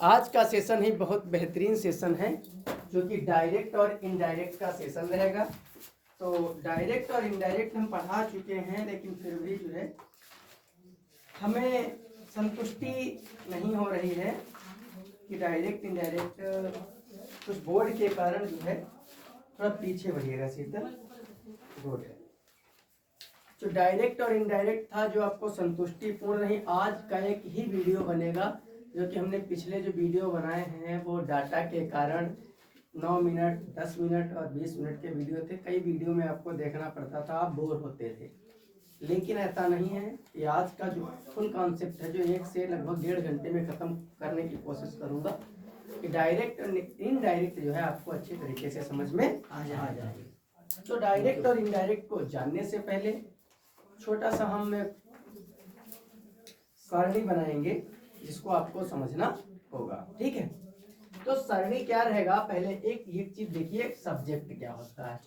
आज का सेशन ही बहुत बेहतरीन सेशन है जो कि डायरेक्ट और इनडायरेक्ट का सेशन रहेगा। तो डायरेक्ट और इनडायरेक्ट हम पढ़ा चुके हैं, लेकिन फिर भी जो है हमें संतुष्टि नहीं हो रही है कि डायरेक्ट इनडायरेक्ट कुछ बोर्ड के कारण जो है थोड़ा पीछे बढ़िएगा। शीतल बोर्ड है जो डायरेक्ट और इनडायरेक्ट था जो आपको संतुष्टिपूर्ण नहीं। आज का एक ही वीडियो बनेगा जो कि हमने पिछले जो वीडियो बनाए हैं वो डाटा के कारण 9 मिनट 10 मिनट और 20 मिनट के वीडियो थे। कई वीडियो में आपको देखना पड़ता था, आप बोर होते थे, लेकिन ऐसा नहीं है। ये आज का जो फुल कॉन्सेप्ट है जो 1 से लगभग 1.5 घंटे में ख़त्म करने की कोशिश करूँगा कि डायरेक्ट और इनडायरेक्ट जो है आपको अच्छे तरीके से समझ में आ जाए। तो डायरेक्ट और इनडायरेक्ट को जानने से पहले छोटा सा हम सरणी बनाएंगे जिसको आपको समझना होगा, ठीक है। तो सरणी क्या रहेगा, पहले एक चीज देखिए, सब्जेक्ट क्या होता है।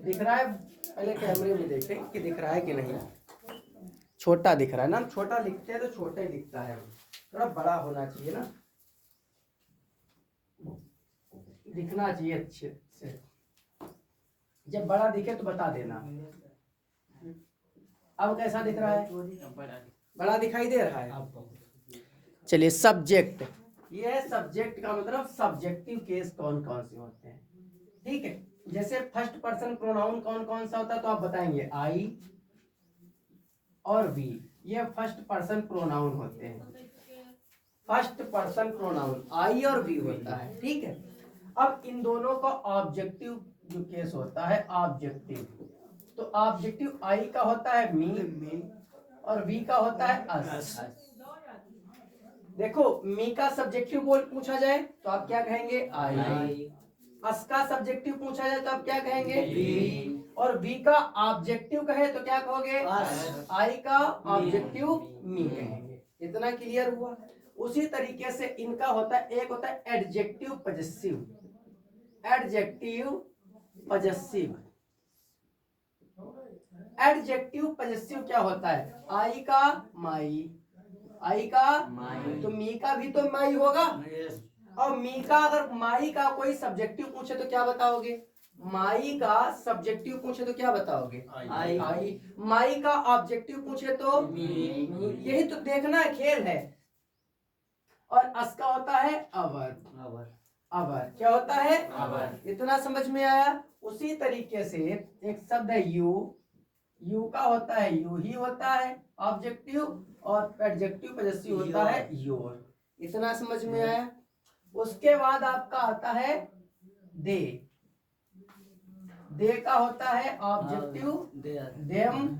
दिख रहा है, पहले कैमरे में देखें कि दिख रहा है कि नहीं। छोटा दिख रहा है ना, छोटा लिखते हैं तो छोटा ही दिखता है, थोड़ा बड़ा होना चाहिए ना, दिखना चाहिए अच्छे से। जब बड़ा दिखे तो बता देना। अब कैसा दिख रहा है, बड़ा दिखाई दे रहा है। चलिए, सब्जेक्ट, ये है सब्जेक्ट का मतलब सब्जेक्टिव केस कौन कौन से होते हैं, ठीक है। जैसे फर्स्ट पर्सन प्रोनाउन कौन कौन सा होता है तो आप बताएंगे, आई और वी, ये फर्स्ट पर्सन प्रोनाउन होते हैं। फर्स्ट पर्सन प्रोनाउन आई और वी होता है, ठीक है। अब इन दोनों का ऑब्जेक्टिव जो केस होता है, ऑब्जेक्टिव, तो ऑब्जेक्टिव आई का होता है मी और वी का होता है अस। देखो, मी का सब्जेक्टिव बोल पूछा जाए तो आप क्या कहेंगे, आई। अस का सब्जेक्टिव पूछा जाए तो आप क्या कहेंगे, वी। और वी का ऑब्जेक्टिव कहे तो क्या कहोगे, अस। आई का ऑब्जेक्टिव मी कहेंगे। इतना क्लियर हुआ। उसी तरीके से इनका होता है, एक होता है adjective possessive. Adjective possessive, adjective possessive क्या होता है, आई का माई, आई का माई, तो मी का भी तो माई होगा। और मी का अगर माई का कोई सब्जेक्टिव पूछे तो क्या बताओगे, माई का सब्जेक्टिव पूछे तो क्या बताओगे, आई। माई का ऑब्जेक्टिव पूछे तो मी। यही तो देखना खेल है। और अस का होता है अवर। अवर क्या होता है, अवर। इतना समझ में आया। उसी तरीके से एक शब्द है यू, यू का होता है यू ही होता है ऑब्जेक्टिव, और एडजेक्टिव पजेसिव होता है योर। इतना समझ में आया। उसके बाद आपका आता है दे। दे का होता है ऑब्जेक्टिव देम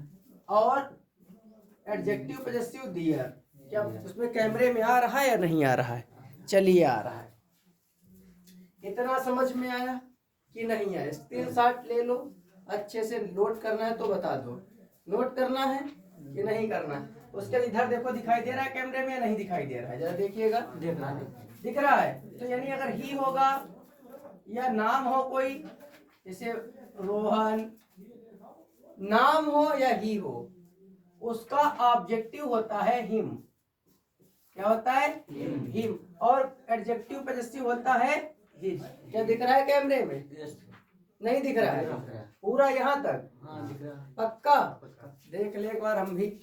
और एडजेक्टिव पजेसिव दियर। क्या उसमें कैमरे में आ रहा है या नहीं आ रहा है, चलिए आ रहा है। इतना समझ में आया कि नहीं आया, स्क्रीनशॉट ले लो, अच्छे से नोट करना है तो बता दो, नोट करना है कि नहीं करना है। उसके इधर देखो, दिखाई दे रहा है कैमरे में या नहीं दिखाई दे रहा है, जरा देखिएगा। दिख रहा है। तो यानी अगर ही होगा या नाम हो कोई, जैसे रोहन, नाम हो या ही हो, उसका ऑब्जेक्टिव होता है हिम। क्या होता है, हिम। और एडजेक्टिव पजेसिव होता है हिज। क्या दिख रहा है कैमरे में, नहीं दिख रहा है पूरा यहाँ तक, पक्का देख ले एक बार हम भी।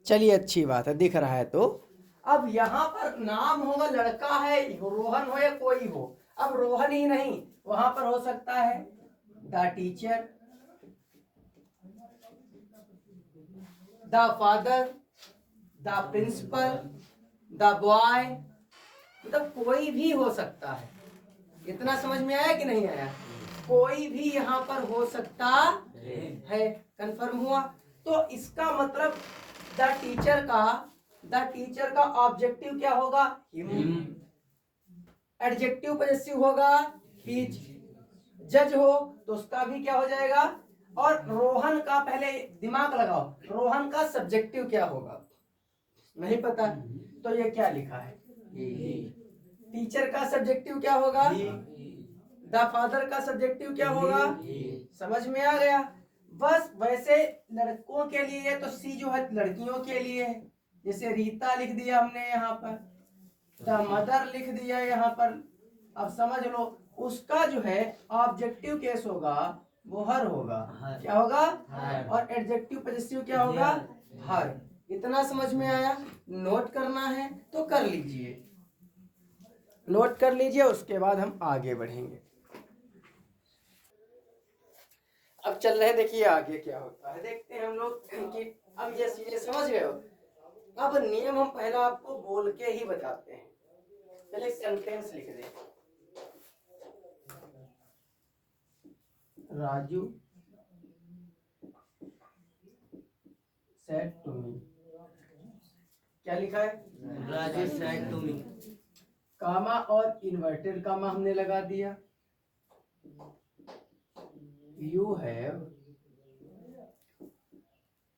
चलिए, अच्छी बात है, दिख रहा है। तो अब यहाँ पर नाम होगा, लड़का है, रोहन हो या कोई हो। अब रोहन ही नहीं, वहां पर हो सकता है the teacher, the father, the principal, the boy, मतलब कोई भी हो सकता है। इतना समझ में आया कि नहीं आया, कोई भी यहाँ पर हो सकता है। कंफर्म हुआ। तो इसका मतलब द टीचर का ऑब्जेक्टिव क्या होगा, हिम। एडजेक्टिव पजेसिव होगा हिज। जज हो तो उसका भी क्या हो जाएगा। और रोहन का, पहले दिमाग लगाओ, रोहन का सब्जेक्टिव क्या होगा, नहीं पता, तो ये क्या लिखा है, टीचर का सब्जेक्टिव क्या होगा, द फादर का सब्जेक्टिव क्या होगा, समझ में आ गया। बस वैसे लड़कों के लिए तो सी जो है लड़कियों के लिए है, जैसे रीता लिख दिया हमने यहाँ पर, द मदर लिख दिया यहाँ पर। अब समझ लो उसका जो है ऑब्जेक्टिव केस होगा वो हर होगा। क्या होगा? हर। और एडजेक्टिव पॉजेसिव क्या होगा? हर। इतना समझ में आया? नोट करना है तो कर लीजिए, नोट कर लीजिए, उसके बाद हम आगे बढ़ेंगे। अब चल रहे, देखिए आगे क्या होता है, देखते हैं हम लोग कि अब ये चीजें समझ गए हो। अब नियम हम पहला आपको बोल के ही बताते हैं। पहले सेंटेंस लिख दे, राजू सेड टू मी। क्या लिखा है? Raju said to me. Comma और इन्वर्टेड कामा हमने लगा दिया। You have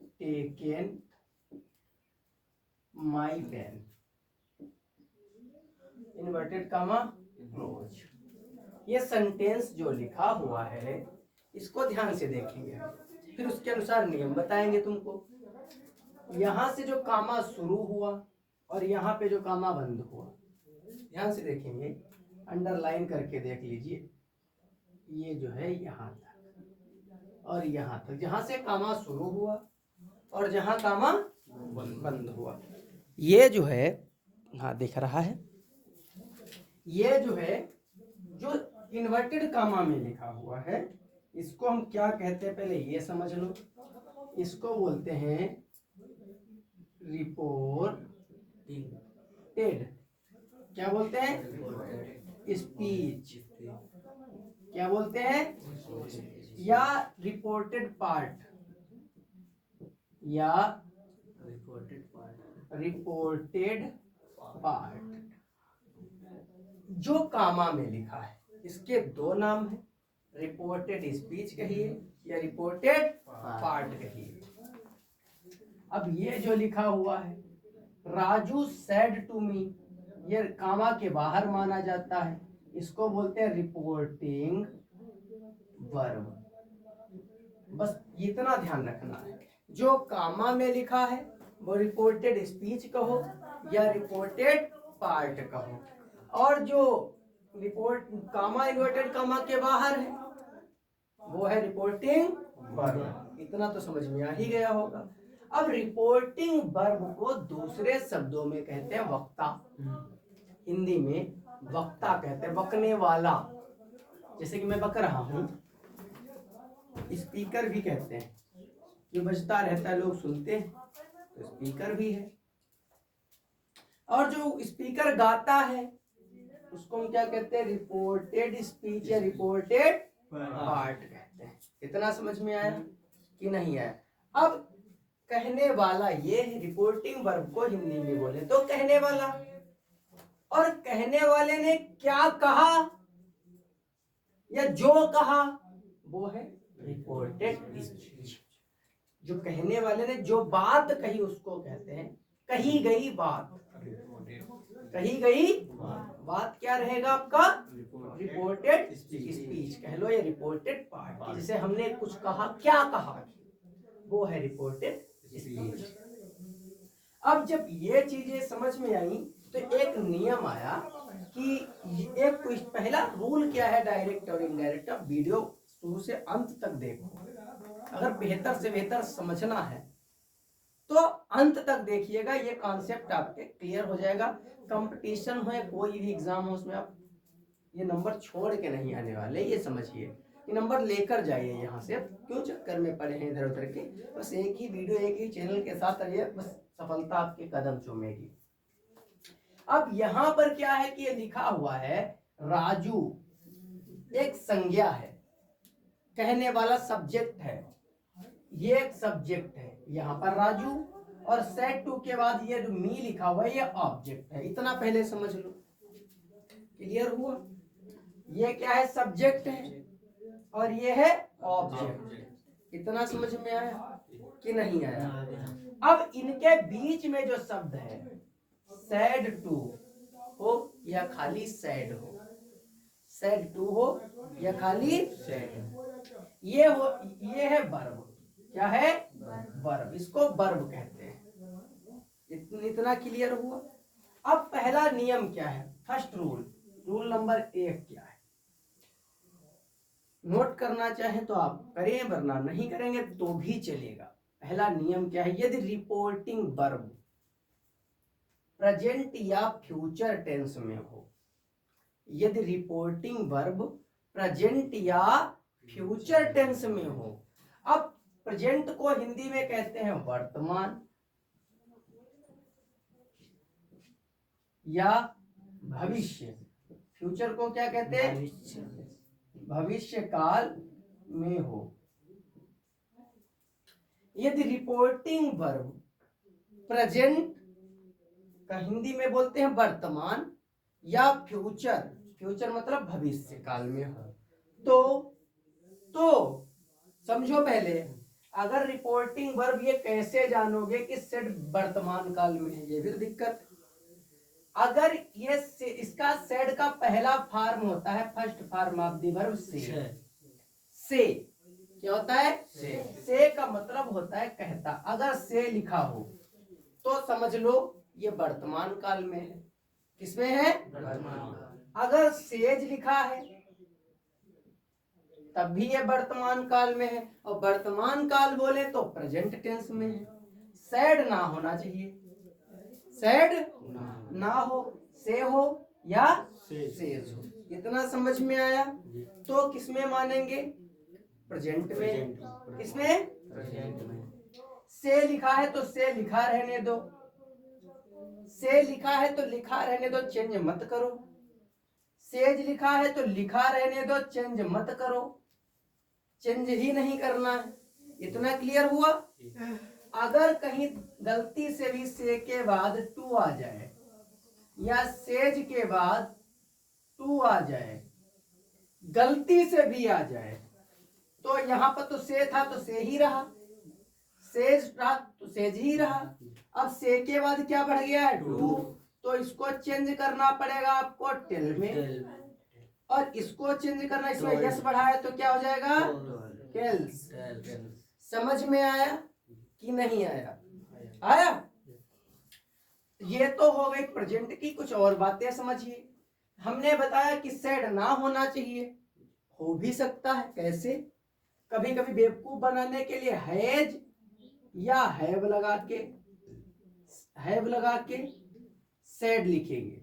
taken my pen. Inverted comma close. ये सेंटेंस जो लिखा हुआ है इसको ध्यान से देखेंगे, फिर उसके अनुसार नियम बताएंगे तुमको। यहाँ से जो कामा शुरू हुआ और यहाँ पे जो कामा बंद हुआ, ध्यान से देखेंगे, अंडरलाइन करके देख लीजिए। ये जो है यहाँ तक और यहाँ तक, जहाँ से कामा शुरू हुआ और जहाँ कामा बंद हुआ, ये जो है, हाँ दिख रहा है, ये जो है जो इन्वर्टेड कामा में लिखा हुआ है इसको हम क्या कहते हैं पहले ये समझ लो। इसको बोलते हैं रिपोर्टेड। क्या बोलते हैं? स्पीच। क्या बोलते हैं? या रिपोर्टेड पार्ट, या रिपोर्टेड पार्ट जो कामा में लिखा है। इसके दो नाम है, रिपोर्टेड स्पीच कहिए या रिपोर्टेड पार्ट कहिए। अब ये जो लिखा हुआ है राजू सेड टू मी, ये कामा के बाहर माना जाता है, इसको बोलते हैं रिपोर्टिंग वर्ब। बस इतना ध्यान रखना है, जो कामा में लिखा है वो रिपोर्टेड स्पीच कहो या रिपोर्टेड पार्ट कहो, और जो रिपोर्ट कामा इन्वर्टेड कामा के बाहर है वो है रिपोर्टिंग वर्ब। इतना तो समझ में आ ही गया होगा। अब रिपोर्टिंग वर्ब को दूसरे शब्दों में कहते हैं वक्ता। हिंदी में वक्ता कहते हैं, बकने वाला। जैसे कि मैं बक रहा हूं, स्पीकर भी कहते हैं, जो बजता रहता है लोग सुनते हैं, तो स्पीकर भी है। और जो स्पीकर गाता है उसको हम क्या कहते हैं? रिपोर्टेड स्पीच या रिपोर्टेड पार्ट कहते हैं। इतना समझ में आया कि नहीं आया? अब कहने वाला, ये रिपोर्टिंग वर्ब को हिंदी में बोले तो कहने वाला, और कहने वाले ने क्या कहा या जो कहा वो है रिपोर्टेड स्पीच। जो कहने वाले ने जो बात कही उसको कहते हैं कही गई बात। कही गई बात क्या रहेगा आपका? रिपोर्टेड स्पीच कह लो या रिपोर्टेड पार्ट। जैसे हमने कुछ कहा, क्या कहा, वो है रिपोर्टेड स्पीच। अब जब ये चीजें समझ में आई तो एक नियम आया कि एक पहला रूल क्या है डायरेक्ट और इनडायरेक्ट। अब वीडियो शुरू से अंत तक देखो, अगर बेहतर से बेहतर समझना है तो अंत तक देखिएगा, ये कॉन्सेप्ट आपके क्लियर हो जाएगा। कंपटीशन हो, कोई भी एग्जाम हो, उसमें आप ये नंबर छोड़ के नहीं आने वाले, ये समझिए। ये नंबर लेकर जाइए यहाँ से। क्यों चक्कर में पड़े हैं इधर उधर के? बस एक ही वीडियो एक ही चैनल के साथ रहिए, बस सफलता आपके कदम चूमेगी। अब यहाँ पर क्या है कि ये लिखा हुआ है राजू एक संज्ञा है, कहने वाला सब्जेक्ट है, ये एक सब्जेक्ट है यहाँ पर राजू, और सेड टू के बाद ये जो मी लिखा हुआ है ये ऑब्जेक्ट है। इतना पहले समझ लो, क्लियर हुआ? ये क्या है? सब्जेक्ट है और ये है ऑब्जेक्ट। इतना समझ में आया कि नहीं आया? अब इनके बीच में जो शब्द है सैड टू हो या खाली सैड हो, सैड टू हो या खाली सैड, ये हो, ये है वर्ब। क्या है? वर्ब। इसको वर्ब कहते हैं। इतना क्लियर हुआ। अब पहला नियम क्या है, फर्स्ट रूल नंबर 1 क्या है, नोट करना चाहे तो आप करें, वरना नहीं करेंगे तो भी चलेगा। पहला नियम क्या है, यदि रिपोर्टिंग वर्ब प्रेजेंट या फ्यूचर टेंस में हो, यदि रिपोर्टिंग वर्ब प्रेजेंट या फ्यूचर टेंस में हो। अब प्रेजेंट को हिंदी में कहते हैं वर्तमान या भविष्य, फ्यूचर को क्या कहते हैं, भविष्य काल में हो। यदि रिपोर्टिंग वर्ब प्रेजेंट का हिंदी में बोलते हैं वर्तमान या फ्यूचर मतलब भविष्य काल में हो, तो समझो पहले, अगर रिपोर्टिंग वर्ब ये कैसे जानोगे कि सेड वर्तमान काल में है, ये भी तो दिक्कत। अगर ये इसका सेड का पहला फॉर्म होता है, first form of the verb से क्या होता है, से का मतलब होता है कहता। अगर से लिखा हो तो समझ लो ये वर्तमान काल में है। किसमें है, वर्तमान। अगर सेज लिखा है तब भी ये वर्तमान काल में है, और वर्तमान काल बोले तो प्रेजेंट टेंस में है। सैड ना होना चाहिए, सैड ना हो, से हो या सेज हो। इतना समझ में आया। तो किसमें मानेंगे, प्रेजेंट में। इसमें प्रेजेंट में से लिखा है तो से लिखा रहने दो, से लिखा है तो लिखा रहने दो, चेंज मत करो। सेज लिखा है तो लिखा रहने दो, चेंज मत करो, चेंज ही नहीं करना है। इतना क्लियर हुआ। अगर कहीं गलती से भी से के बाद टू आ जाए या सेज के बाद टू आ जाए, गलती से भी आ जाए, तो यहाँ पर तो से था तो से ही रहा, सेज रहा तो सेज ही रहा। अब से के बाद क्या बढ़ गया है, टू, तो इसको चेंज करना पड़ेगा आपको टेल में, और इसको चेंज करना, इसमें यस बढ़ा है तो क्या हो जाएगा, टेल्स। समझ में आया कि नहीं आया, आया। ये तो हो गई प्रेजेंट की। कुछ और बातें समझिए। हमने बताया कि सेड ना होना चाहिए, हो भी सकता है। कैसे, कभी कभी बेवकूफ बनाने के लिए हैज या हैव लगा के सेड लिखेंगे,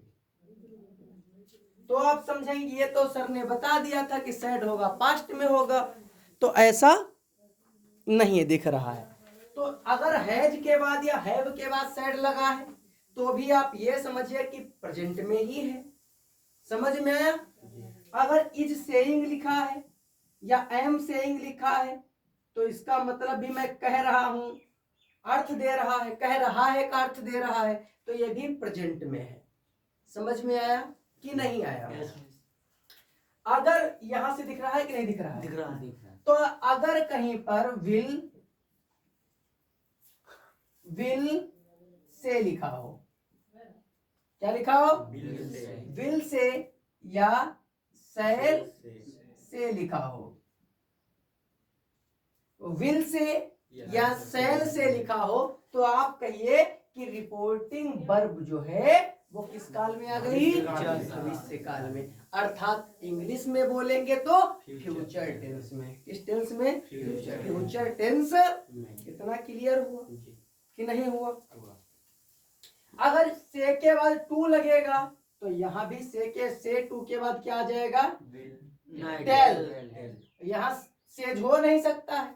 तो आप समझेंगे ये तो सर ने बता दिया था कि सेड होगा, पास्ट में होगा, तो ऐसा नहीं दिख रहा है। तो अगर हैज के बाद या हैव के बाद सेड लगा है तो भी आप ये समझिए कि प्रेजेंट में ही है। समझ में आया। अगर इज सेइंग लिखा है या एम सेइंग लिखा है तो इसका मतलब भी मैं कह रहा हूं, अर्थ दे रहा है, कह रहा है का अर्थ दे रहा है, तो ये भी प्रेजेंट में है। समझ में आया कि नहीं आया। अगर यहां से दिख रहा है कि नहीं दिख रहा है, दिख रहा है। तो अगर कहीं पर विल से लिखा हो, क्या लिखा हो, विल से या शैल से लिखा हो, विल से या शैल से लिखा हो, तो आप कहिए कि रिपोर्टिंग वर्ब जो है वो किस काल में आ गई, भविष्य काल में। अर्थात इंग्लिश में बोलेंगे तो फ्यूचर टेंस में। किस टेंस में, फ्यूचर टेंस। इतना क्लियर हुआ कि नहीं हुआ। अगर से के बाद टू लगेगा तो यहाँ भी से टू के बाद क्या आ जाएगा, टेल। यहाँ सेज हो नहीं सकता है।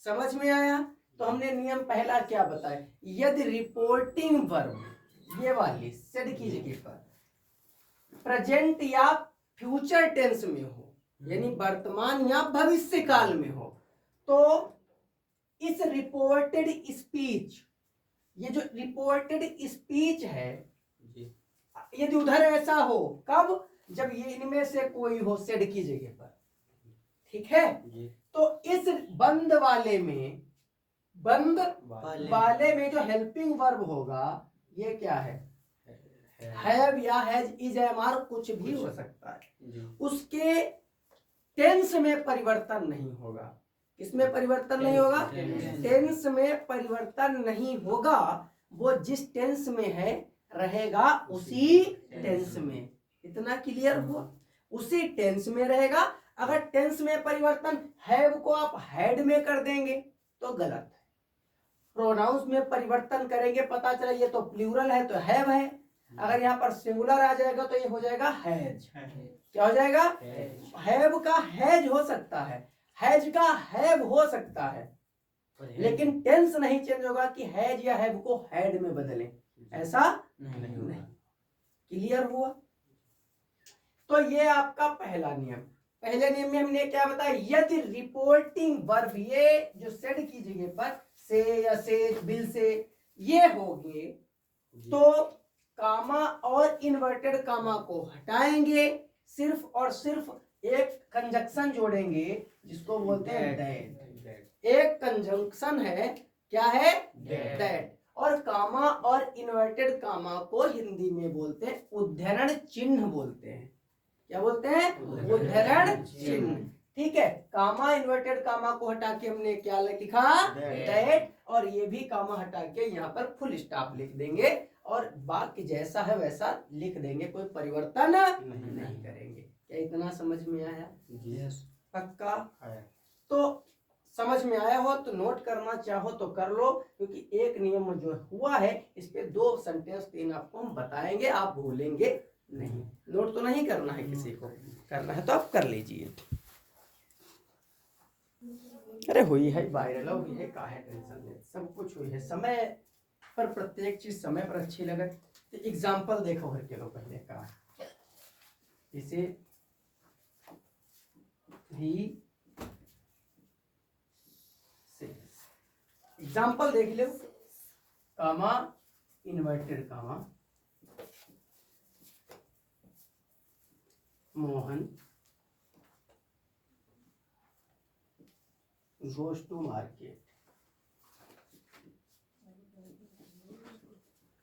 समझ में आया। तो हमने नियम पहला क्या बताया, यदि रिपोर्टिंग वर्ब ये वाली सेड की जगह पर प्रेजेंट या फ्यूचर टेंस में हो, यानी वर्तमान या भविष्य काल में हो, तो इस रिपोर्टेड स्पीच, ये जो रिपोर्टेड स्पीच है, यदि उधर ऐसा हो, कब, जब ये इनमें से कोई हो सेड की जगह पर, ठीक है, तो इस बंद वाले में जो हेल्पिंग वर्ब होगा ये क्या है, हैव या हैज, इज, एम, आर कुछ भी हो सकता है। उसके टेंस में परिवर्तन नहीं होगा। किसमें परिवर्तन नहीं होगा, टेंस में परिवर्तन नहीं होगा। वो जिस टेंस में है रहेगा उसी टेंस में। इतना क्लियर हुआ? उसी टेंस में रहेगा। अगर टेंस में परिवर्तन हैव को आप हैड में कर देंगे तो गलत है। प्रोनाउंस में परिवर्तन करेंगे, पता चला ये तो प्लूरल है तो हैव है, अगर यहाँ पर सिंगुलर आ जाएगा तो ये हो जाएगा हैज। क्या हो जाएगा? हैव का हैज हो सकता है, हैज का हैव हो सकता है, लेकिन टेंस नहीं चेंज होगा कि हैज या हैव को हैड में बदलें, ऐसा नहीं। क्लियर हुआ? तो ये आपका पहला नियम। पहले नियम में हमने क्या बताया? यदि रिपोर्टिंग वर्ब, ये जो सेड की जगह पर से या सेज, बिल से ये होंगे तो कामा और इन्वर्टेड कामा को हटाएंगे, सिर्फ और सिर्फ एक कंजक्शन जोड़ेंगे जिसको बोलते हैं दैट। एक कंजंक्शन है, क्या है? दैट। और कामा और इन्वर्टेड कामा को हिंदी में बोलते हैं उद्धरण चिन्ह बोलते हैं। क्या बोलते हैं? उद्धरण चिन्ह। ठीक है, कामा इन्वर्टेड कामा को हटा के हमने क्या लिखा? दैट। और ये भी कामा हटा के यहाँ पर फुल स्टॉप लिख देंगे और वाक्य जैसा है वैसा लिख देंगे, कोई परिवर्तन नहीं करेंगे। क्या इतना समझ में आया? पक्का? तो समझ में आया हो तो नोट करना चाहो तो कर लो, क्योंकि एक नियम जो हुआ है इस पे 2 सेंटेंस 3 आपको हम बताएंगे, आप भूलेंगे नहीं। नोट तो नहीं करना है, किसी को करना है तो आप कर लीजिए। अरे हुई है वायरल, हुई है, काहे टेंशन ले, सब कुछ हुई है। समय पर प्रत्येक चीज समय पर अच्छी लगे। तो एग्जाम्पल देखो हर के लो पहले का, इसे ही एग्जाम्पल देख लो। Comma inverted comma, Mohan goes to market।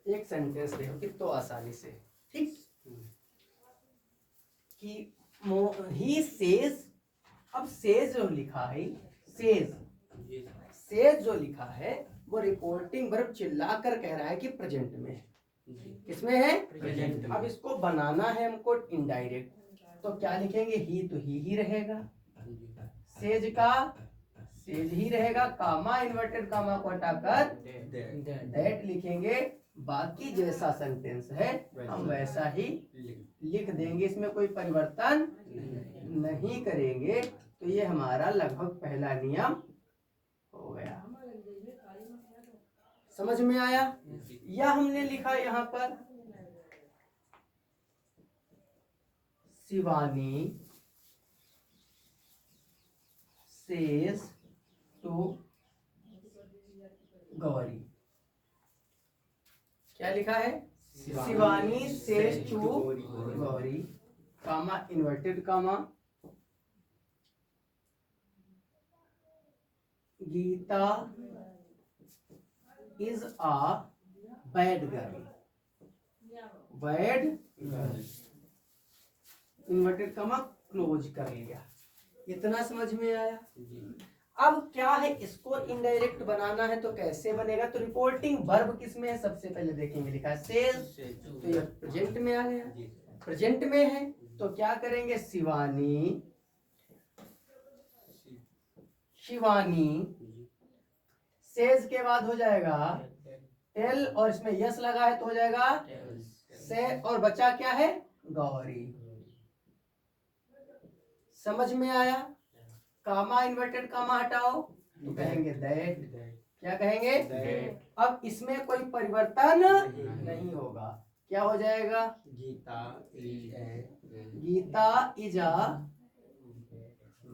एक सेंटेंस देखो कितना आसानी से, ठीक, कि ही सेज। अब सेज जो लिखा है, सेज जो लिखा है वो रिपोर्टिंग वर्ब चिल्ला कर कह रहा है कि प्रेजेंट में है। किसमें है? प्रेजेंट में। अब इसको बनाना है हमको इनडायरेक्ट, तो क्या लिखेंगे? ही तो ही रहेगा, सेज का सेज ही रहेगा, कामा इन्वर्टेड कामा को हटाकर दैट लिखेंगे। बाकी जैसा सेंटेंस है हम वैसा ही लिख देंगे, इसमें कोई परिवर्तन नहीं करेंगे। तो ये हमारा लगभग पहला नियम हो गया। समझ में आया? या हमने लिखा यहाँ पर शिवानी सेज टू गौरी। क्या लिखा है? Shivani says to Gauri, comma inverted comma, Geeta is a bad girl. Bad girl, inverted comma close कर लिया। इतना समझ में आया? अब क्या है, इसको इनडायरेक्ट बनाना है तो कैसे बनेगा? तो रिपोर्टिंग वर्ब किस में है सबसे पहले देखेंगे, लिखा है सेज, तो ये प्रेजेंट में आ गया। प्रेजेंट में है तो क्या करेंगे? शिवानी, शिवानी सेज के बाद हो जाएगा टेल, और इसमें यस लगा है तो हो जाएगा से, और बचा क्या है? गौरी। समझ में आया? कामा इन्वर्टेड कामा हटाओ तो कहेंगे दैट। क्या कहेंगे? दैट। अब इसमें कोई परिवर्तन नहीं होगा, क्या हो जाएगा? Geeta is a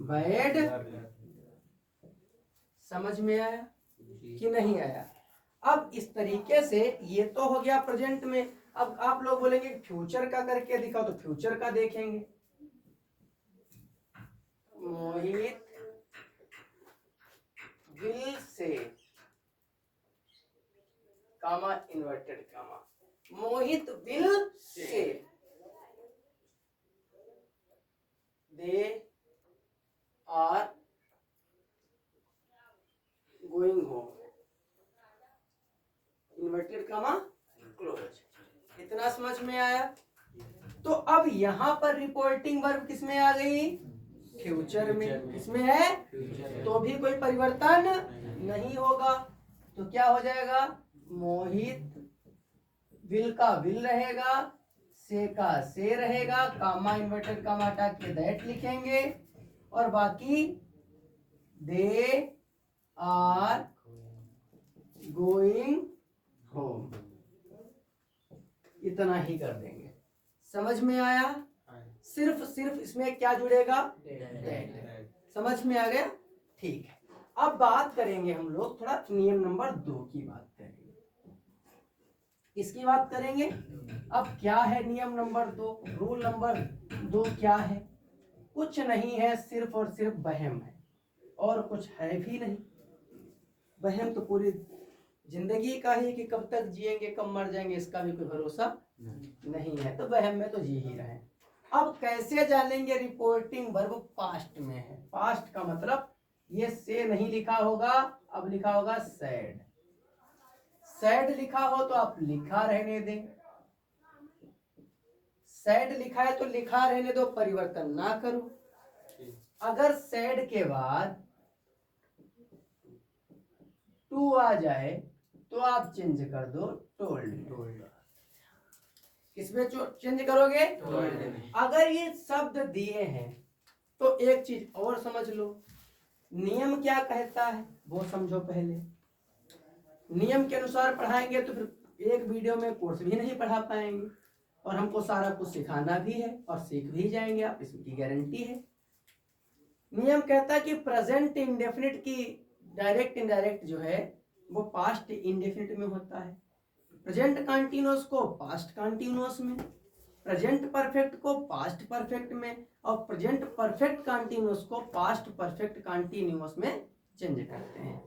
bad. समझ में आया कि नहीं आया? अब इस तरीके से ये तो हो गया प्रेजेंट में। अब आप लोग बोलेंगे फ्यूचर का करके दिखाओ, तो फ्यूचर का देखेंगे। मोहित विल से, कामा inverted comma, Mohit will say they are going home, inverted समझ में आया? तो अब यहाँ पर रिपोर्टिंग वर्ब किसमें आ गई? फ्यूचर में। किसमें है? तो भी कोई परिवर्तन नहीं होगा। तो क्या हो जाएगा? मोहित, विल का विल रहेगा, से का से रहेगा, कामा इन्वर्टेड कामा हटा के दैट लिखेंगे, और बाकी दे आर गोइंग होम, इतना ही कर देंगे। समझ में आया? सिर्फ इसमें क्या जुड़ेगा? दैट। समझ में आ गया? ठीक है। अब बात करेंगे हम लोग थोड़ा नियम नंबर 2 की बात करेंगे। इसकी बात करेंगे। अब क्या है नियम नंबर 2? रूल नंबर 2 क्या है? कुछ नहीं है, सिर्फ और सिर्फ वहम है, और कुछ है भी नहीं। वहम तो पूरी जिंदगी का ही कि कब तक जिएंगे कब मर जाएंगे इसका भी कोई भरोसा नहीं है, तो वहम में तो जी ही रहे। अब कैसे जानेंगे रिपोर्टिंग वर्ब पास्ट में है? पास्ट का मतलब ये से नहीं लिखा होगा, अब लिखा होगा सैड। सैड लिखा हो तो आप लिखा रहने दें, सैड लिखा है तो लिखा रहने दो, परिवर्तन ना करो। अगर सैड के बाद टू आ जाए तो आप चेंज कर दो टोल्ड। किसमें चेंज करोगे? अगर ये शब्द दिए हैं तो एक चीज और समझ लो, नियम क्या कहता है वो समझो पहले। नियम के अनुसार पढ़ाएंगे तो फिर एक वीडियो में कोर्स भी नहीं पढ़ा पाएंगे, और हमको सारा कुछ सिखाना भी है और सीख भी जाएंगे आप, इसकी गारंटी है। नियम कहता है कि प्रेजेंट इंडेफिनिट की डायरेक्ट इनडायरेक्ट जो है वो पास्ट इंडेफिनिट में होता है, प्रेजेंट कंटीन्यूअस को पास्ट कंटीन्यूअस में, प्रेजेंट परफेक्ट को पास्ट परफेक्ट में, और प्रेजेंट परफेक्ट कंटीन्यूअस को पास्ट परफेक्ट कंटीन्यूअस में चेंज करते हैं।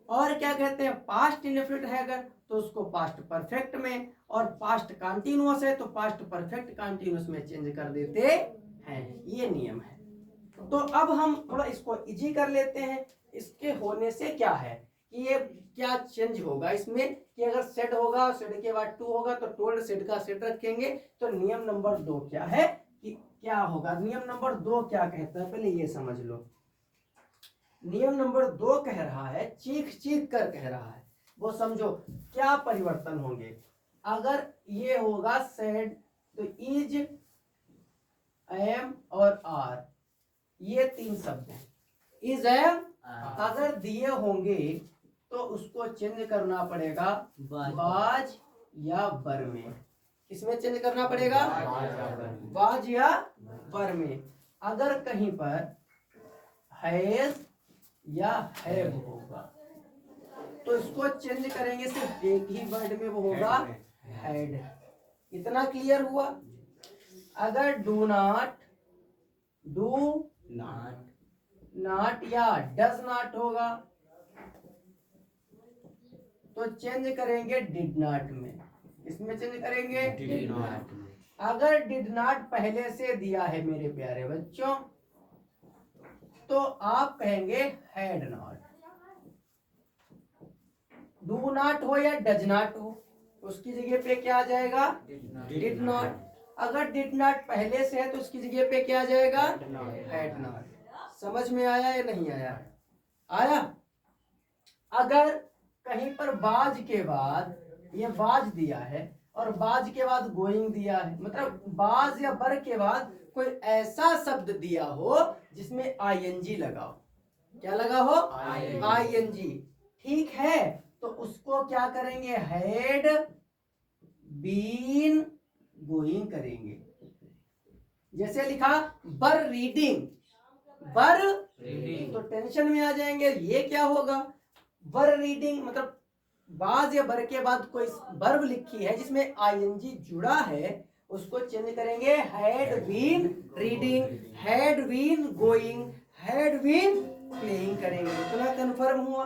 और क्या कहते हैं? पास्ट इंडेफिनिट है अगर तो उसको पास्ट परफेक्ट में, और पास्ट कंटीन्यूअस है तो पास्ट परफेक्ट कंटीन्यूअस में चेंज कर देते हैं। ये नियम है। तो अब हम थोड़ा इसको इजी कर लेते हैं। इसके होने से क्या है कि ये क्या चेंज होगा इसमें कि अगर सेट होगा, सेट के बाद टू होगा तो टोल्ड सेट का सेट रखेंगे। तो नियम नंबर 2 क्या है कि क्या होगा? नियम नंबर 2 क्या कहता है पहले ये समझ लो। नियम नंबर 2 कह रहा है, चीख चीख कर कह रहा है, वो समझो क्या परिवर्तन होंगे। अगर ये होगा सेड तो इज, एम और आर, ये 3 शब्द हैं। इज, एम, अगर दिए होंगे तो उसको चेंज करना पड़ेगा बाज या बर में। किसमें चेंज करना पड़ेगा? बाज या बर में। अगर कहीं पर हैज या हैव होगा तो इसको चेंज करेंगे, सिर्फ एक ही वर्ड में वो होगा हैड। इतना क्लियर हुआ? अगर डू नॉट, डू नॉट या डज नॉट होगा तो चेंज करेंगे डिड नॉट में। इसमें चेंज करेंगे डिड नॉट। अगर डिड नॉट पहले से दिया है मेरे प्यारे बच्चों तो आप कहेंगे हैड नॉट। डू नॉट हो या डज नॉट हो उसकी जगह पे क्या आ जाएगा? Did not. अगर डिड नॉट पहले से है तो उसकी जगह पे क्या आ जाएगा? Had not. समझ में आया या नहीं आया? आया? अगर कहीं पर बाज के बाद ये बाज दिया है और बाज के बाद गोइंग दिया है, मतलब बाज या बर के बाद कोई ऐसा शब्द दिया हो जिसमें आईएनजी लगा हो, क्या लगा हो? आईएनजी। ठीक है, तो उसको क्या करेंगे? हैड बीन गोइंग करेंगे। जैसे लिखा बर रीडिंग, बर रीडिंग, तो टेंशन में आ जाएंगे ये क्या होगा? बर रीडिंग मतलब बाज या बर के बाद कोई वर्ब लिखी है जिसमें आईएनजी जुड़ा है, उसको चेंज करेंगे had been reading, had been going, had been playing करेंगे। इतना कंफर्म हुआ?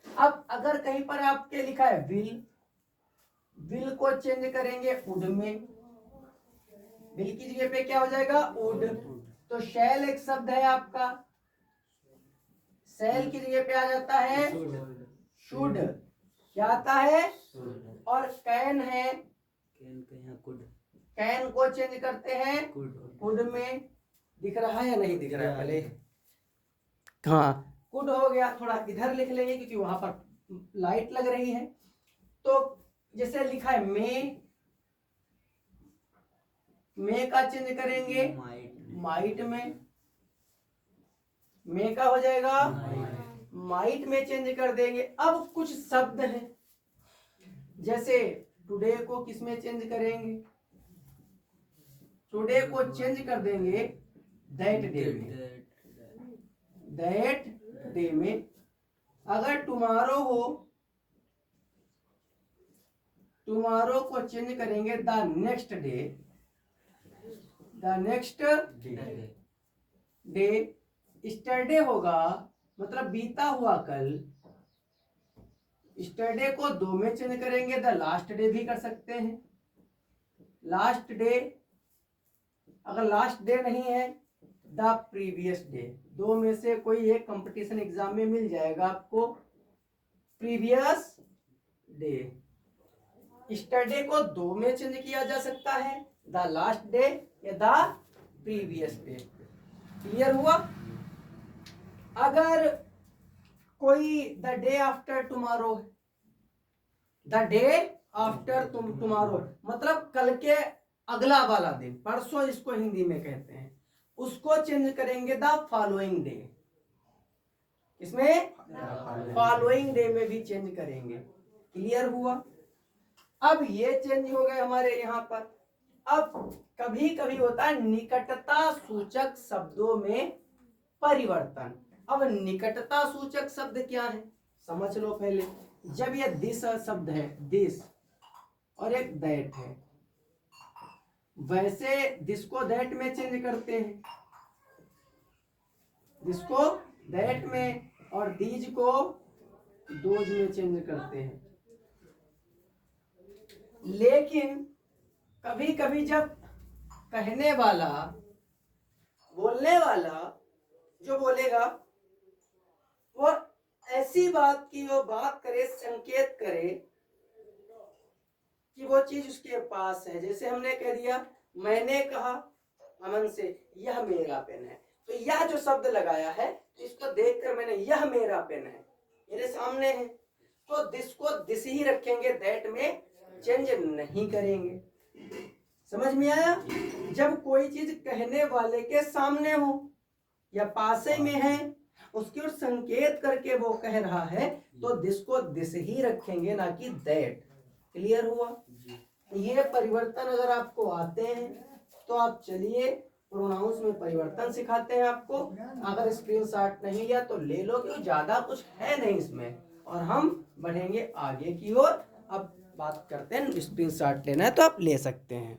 अब अगर कहीं पर आपके लिखा है विल, विल को चेंज करेंगे वुड में। विल की जगह पे क्या हो जाएगा? वुड। तो शैल एक शब्द है आपका, शैल की जगह पे आ जाता है शुड। क्या आता है? और कैन है, कैन को चेंज करते हैं कुड में। दिख रहा है या नहीं दिख रहा है? पहले हाँ, कुड हो गया। थोड़ा इधर लिख लेंगे क्योंकि वहां पर लाइट लग रही है। तो जैसे लिखा है मे का चेंज करेंगे माइट में। मे का हो जाएगा माइट में चेंज कर देंगे। अब कुछ शब्द हैं, जैसे टुडे को किस में चेंज करेंगे? टुडे को चेंज कर देंगे दैट डे में। दैट डे में। अगर टुमारो हो, टुमारो को चेंज करेंगे the next day. The next day. Yesterday होगा मतलब बीता हुआ कल। स्टरडे को 2 में चेंज करेंगे, द लास्ट डे भी कर सकते हैं। लास्ट डे, अगर लास्ट डे नहीं है द प्रीवियस डे। 2 में से कोई एक कंपटीशन एग्जाम में मिल जाएगा आपको। Previous day. स्टरडे को 2 में चेंज किया जा सकता है, द लास्ट डे या द प्रीवियस डे। क्लियर हुआ? अगर कोई the day after tomorrow, the day after tomorrow मतलब कल के अगला वाला दिन, परसों इसको हिंदी में कहते हैं, उसको चेंज करेंगे द फॉलोइंग डे। इसमें फॉलोइंग डे में भी चेंज करेंगे। क्लियर हुआ? अब ये चेंज हो गए हमारे यहाँ पर। अब कभी कभी होता है निकटता सूचक शब्दों में परिवर्तन। अब निकटता सूचक शब्द क्या है समझ लो पहले। जब ये दिस शब्द है, दिस, और एक दैट है, वैसे दिस को दैट में चेंज करते हैं, दिस को दैट में, और दीज को दोज में चेंज करते हैं। लेकिन कभी कभी जब कहने वाला, बोलने वाला जो बोलेगा वो ऐसी बात की वो बात करे, संकेत करे कि वो चीज उसके पास है। जैसे हमने कह दिया, मैंने कहा अमन से यह मेरा पेन है, तो यह जो शब्द लगाया है इसको देखकर मैंने, यह मेरा पेन है, मेरे सामने है, तो दिस को दिस ही रखेंगे, दैट में चेंज नहीं करेंगे। समझ में आया? जब कोई चीज कहने वाले के सामने हो या पास ही में है, उसकी ओर संकेत करके वो कह रहा है, तो दिस को दिस ही रखेंगे, ना कि दैट। क्लियर हुआ? ये परिवर्तन अगर आपको आते हैं तो आप चलिए प्रोनाउंस में परिवर्तन सिखाते हैं आपको। अगर स्क्रीनशॉट नहीं लिया तो ले लो, क्योंकि ज्यादा कुछ है नहीं इसमें, और हम बढ़ेंगे आगे की ओर। अब बात करते हैं, स्क्रीनशॉट लेना है तो आप ले सकते हैं।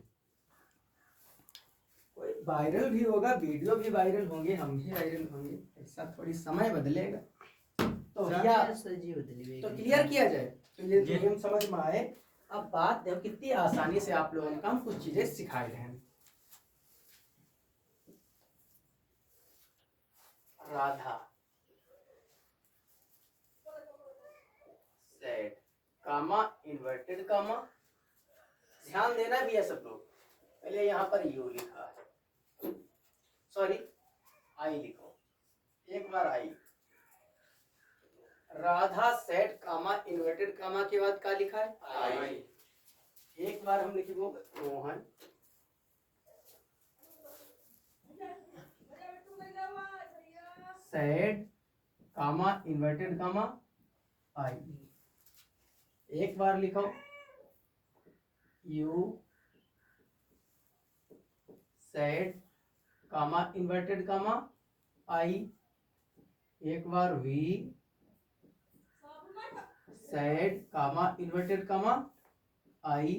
कोई वायरल भी होगा, वीडियो भी वायरल होंगे, हम भी वायरल होंगे, ऐसा थोड़ी समय बदलेगा तो भैया तो क्लियर किया जाए तो ये नियम समझ में आए। अब बात देखो कितनी आसानी से आप लोगों को हम कुछ चीजें सिखाए रहे हैं। राधा सेड, कामा इन्वर्टेड कामा, ध्यान देना भी है सब लोग। पहले यहाँ पर यू लिखा है, सॉरी आई लिखो, एक बार I. Radha said comma inverted comma के बाद क्या लिखा है? आई। एक बार हम लिखेंगे Mohan said comma inverted comma I. एक बार लिखो you said comma inverted comma I. एक बार we said comma inverted comma I.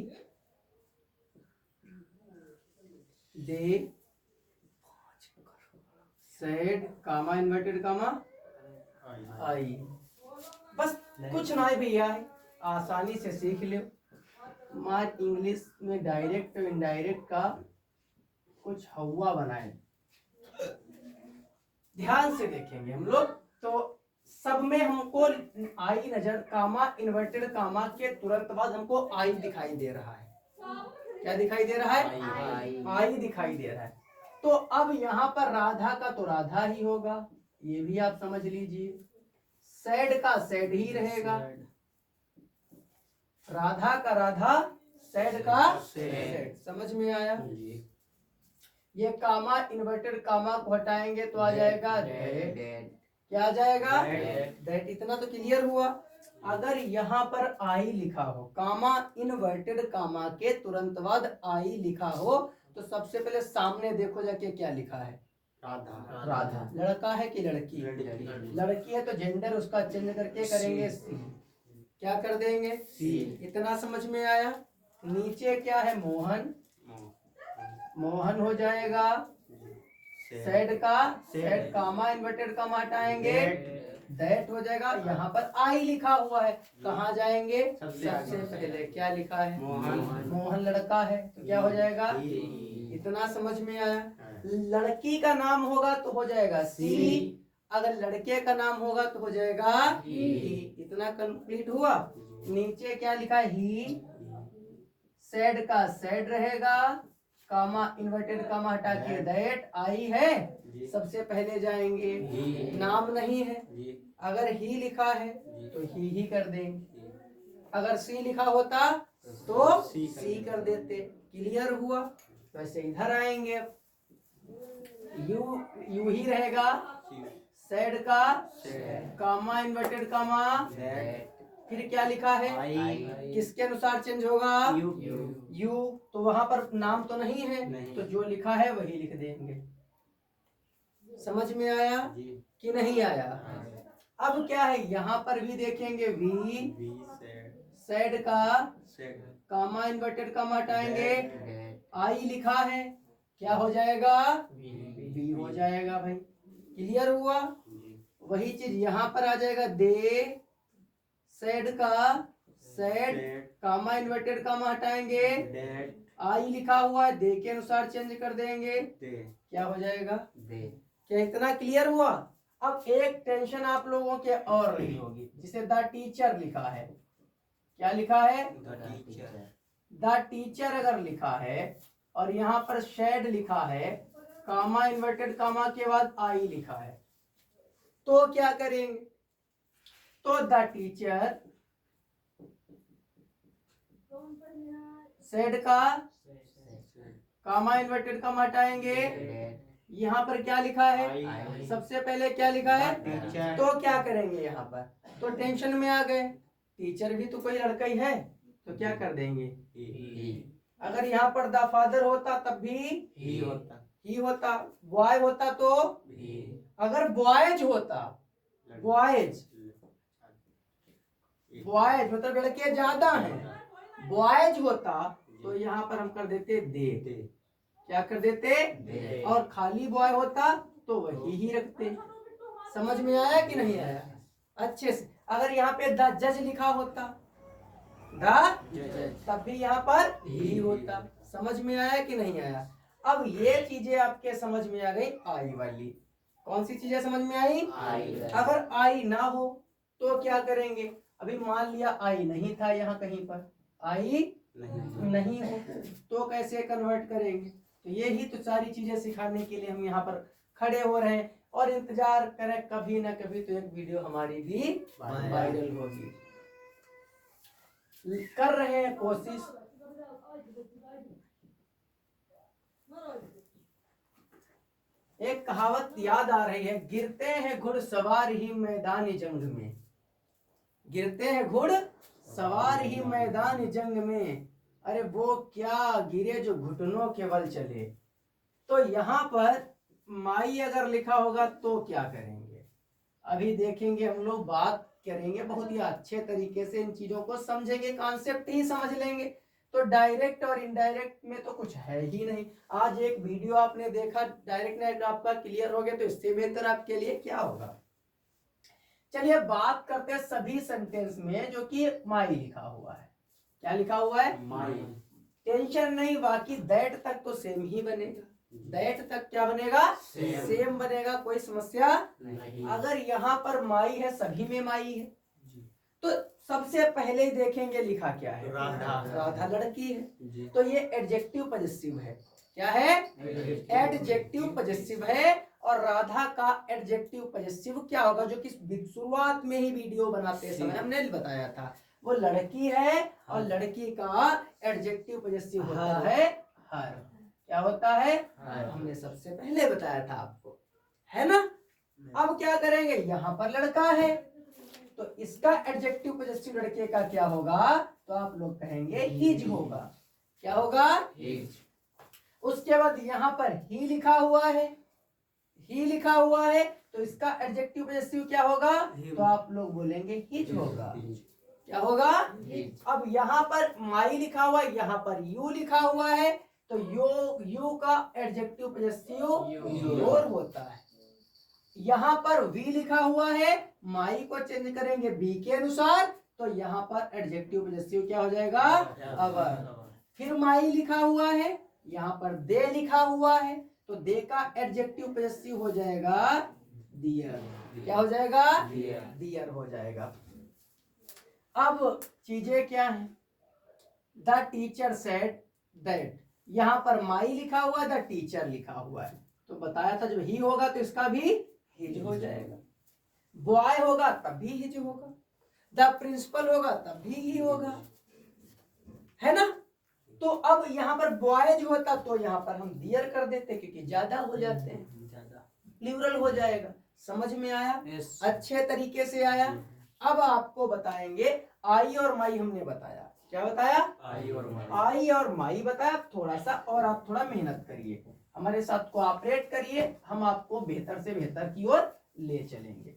They said comma inverted comma I. बस कुछ ना भैया, आसानी से सीख लो। हमार इंग्लिश में डायरेक्ट और इनडायरेक्ट का कुछ हवा बनाए, ध्यान से देखेंगे हम लोग तो सब में हमको आई नजर, कामा इन्वर्टेड कामा के तुरंत बाद हमको आई दिखाई दे रहा है। क्या दिखाई दे रहा है? आई दिखाई दे रहा है। तो अब यहाँ पर राधा का तो राधा ही होगा, ये भी आप समझ लीजिए। सैड का सैड ही रहेगा, राधा का राधा, सैड का सैड। समझ में आया? ये कामा इन्वर्टेड कामा को हटाएंगे तो आ जाएगा दैट। क्या आ जाएगा? दैट। इतना तो क्लियर हुआ। अगर यहाँ पर आई लिखा हो, कामा इन्वर्टेड कामा के तुरंत बाद आई लिखा हो, तो सबसे पहले सामने देखो जाके क्या लिखा है? राधा। राधा। लड़का है कि लड़की? लड़की है तो जेंडर उसका चेंज करके करेंगे सी। क्या कर देंगे? सी। इतना समझ में आया? नीचे क्या है? मोहन। मोहन हो जाएगा सैड का सैड, कामा इन्वर्टेड कामा हटाएंगे दैट हो जाएगा। यहाँ पर आई लिखा हुआ है, कहाँ जाएंगे? सबसे पहले क्या लिखा है? मोहन। मोहन लड़का है तो क्या हो जाएगा? इतना समझ में आया? लड़की का नाम होगा तो हो जाएगा सी, अगर लड़के का नाम होगा तो हो जाएगा ही। इतना कंप्लीट हुआ। नीचे क्या लिखा है? ही। सैड का सैड रहेगा, कामा इन्वर्टेड कामा हटा के दैट। आई है, सबसे पहले जाएंगे, नाम नहीं है। अगर ही लिखा है तो ही कर देंगे, अगर सी लिखा होता तो सी कर देते। क्लियर हुआ? वैसे इधर आएंगे, यू ही रहेगा, सैड का कामा इन्वर्टेड कामा, फिर क्या लिखा है? किसके अनुसार चेंज होगा? यू। तो वहां पर नाम तो नहीं है, तो जो लिखा है वही लिख देंगे। समझ में आया कि नहीं आया? अब क्या है? यहाँ पर भी देखेंगे वी, सैड का कामा इन्वर्टेड कामा हटाएंगे, आई लिखा है, क्या हो जाएगा? वी हो जाएगा भाई। क्लियर हुआ? वही चीज यहाँ पर आ जाएगा, दे, सैड का सैड, कामा इन्वर्टेड कामा हटाएंगे, आई लिखा हुआ है, दे के अनुसार चेंज कर देंगे, क्या हो जाएगा? दे। क्या इतना क्लियर हुआ? अब एक टेंशन आप लोगों के और रही होगी, जिसे द टीचर लिखा है। क्या लिखा है? द टीचर अगर लिखा है और यहाँ पर शेड लिखा है, कामा इन्वर्टेड कामा के बाद आई लिखा है, तो क्या करेंगे? तो द टीचर सेड का कामा इन्वर्टेड कामा हटाएंगे, यहाँ पर क्या लिखा है? सबसे पहले क्या लिखा है? तो क्या करेंगे यहाँ पर? तो टेंशन में आ गए, टीचर भी तो कोई लड़का ही है, तो क्या कर देंगे? अगर यहाँ पर द फादर होता तब भी ही होता, बॉय होता तो अगर बॉयज होता, बॉयज मतलब लड़के ज्यादा हैं, बॉयज होता तो यहाँ पर हम कर देते दे। क्या कर देते? दे। और खाली बॉय होता तो वही ही रखते। समझ में आया कि नहीं आया? अच्छे से। अगर यहाँ पे द जज लिखा होता, तब भी यहाँ पर ही होता। समझ में आया कि नहीं आया? अब ये चीजें आपके समझ में आ गई, आई वाली। कौन सी चीजें समझ में आई? अगर आई ना हो तो क्या करेंगे? अभी मान लिया आई नहीं था, यहाँ कहीं पर आई नहीं हो तो कैसे कन्वर्ट करेंगे? तो ये ही तो सारी चीजें सिखाने के लिए हम यहाँ पर खड़े हो रहे हैं, और इंतजार करें, कभी ना कभी तो एक वीडियो हमारी भी वायरल होगी। कर रहे हैं कोशिश। एक कहावत याद आ रही है, गिरते हैं घुड़सवार ही मैदान जंग में, गिरते हैं घुड़सवार ही मैदान जंग में, अरे वो क्या गिरे जो घुटनों के बल चले। तो यहाँ पर माई अगर लिखा होगा तो क्या करेंगे? अभी देखेंगे, हम लोग बात करेंगे, बहुत ही अच्छे तरीके से इन चीजों को समझेंगे, कॉन्सेप्ट ही समझ लेंगे। तो डायरेक्ट और इनडायरेक्ट में तो कुछ है ही नहीं। आज एक वीडियो आपने देखा, डायरेक्ट आपका क्लियर हो गया, तो इससे बेहतर आपके लिए क्या होगा? चलिए बात करते हैं सभी सेंटेंस में जो कि माई लिखा हुआ है। क्या लिखा हुआ है? माई। टेंशन नहीं, बाकी दैट तक तो सेम ही बनेगा, दैट तक क्या बनेगा? सेम बनेगा, कोई समस्या नहीं। अगर यहाँ पर माई है, सभी में माई है, तो सबसे पहले ही देखेंगे लिखा क्या है, राधा लड़की है, तो ये एडजेक्टिव पॉजेसिव है। क्या है? एडजेक्टिव पॉजेसिव है। और राधा का एडजेक्टिव पॉजेसिव क्या होगा, जो कि शुरुआत में ही वीडियो बनाते समय हमने बताया था, वो लड़की है और लड़की का एडजेक्टिव पॉजेसिव होता है हर। क्या होता है? हमने सबसे पहले बताया था आपको, है ना। अब क्या करेंगे, यहाँ पर लड़का है तो इसका एडजेक्टिव पॉजेसिव लड़के का क्या होगा, तो आप लोग कहेंगे हिज होगा। क्या होगा? हिज। उसके बाद यहाँ पर ही लिखा हुआ है, ही लिखा हुआ है तो इसका एडजेक्टिव पॉजेसिव क्या होगा, तो आप लोग बोलेंगे हिज होगा। क्या होगा? हिज। अब यहाँ पर माई लिखा हुआ है, यहाँ पर यू लिखा हुआ है, तो यू का एडजेक्टिव पॉजेसिव योर होता है। यहाँ पर वी लिखा हुआ है, माई को चेंज करेंगे बी के अनुसार, तो यहाँ पर एडजेक्टिव पॉजेसिव क्या हो जाएगा, अवर। फिर माई लिखा हुआ है, यहाँ पर दे लिखा हुआ है, तो दे का एडजेक्टिव पॉजेसिव हो जाएगा दियर। क्या हो जाएगा? दियर हो जाएगा। अब चीजें क्या हैं, द टीचर सेड दैट, यहाँ पर माई लिखा हुआ है, द टीचर लिखा हुआ है, तो बताया था जब ही होगा तो इसका भी हिज हो जाएगा। बॉय होगा तब भी हिज होगा, द प्रिंसिपल होगा तब भी ही होगा, है ना। तो अब यहाँ पर बॉय जो होता तो यहाँ पर हम दियर कर देते क्योंकि ज्यादा हो जाते हैं, प्लूरल हो जाएगा। समझ में आया? अच्छे तरीके से आया। अब आपको बताएंगे आई और माई हमने बताया। क्या बताया? आई और माई बताया। थोड़ा सा और आप थोड़ा मेहनत करिए, हमारे साथ कोऑपरेट करिए, हम आपको बेहतर से बेहतर की ओर ले चलेंगे।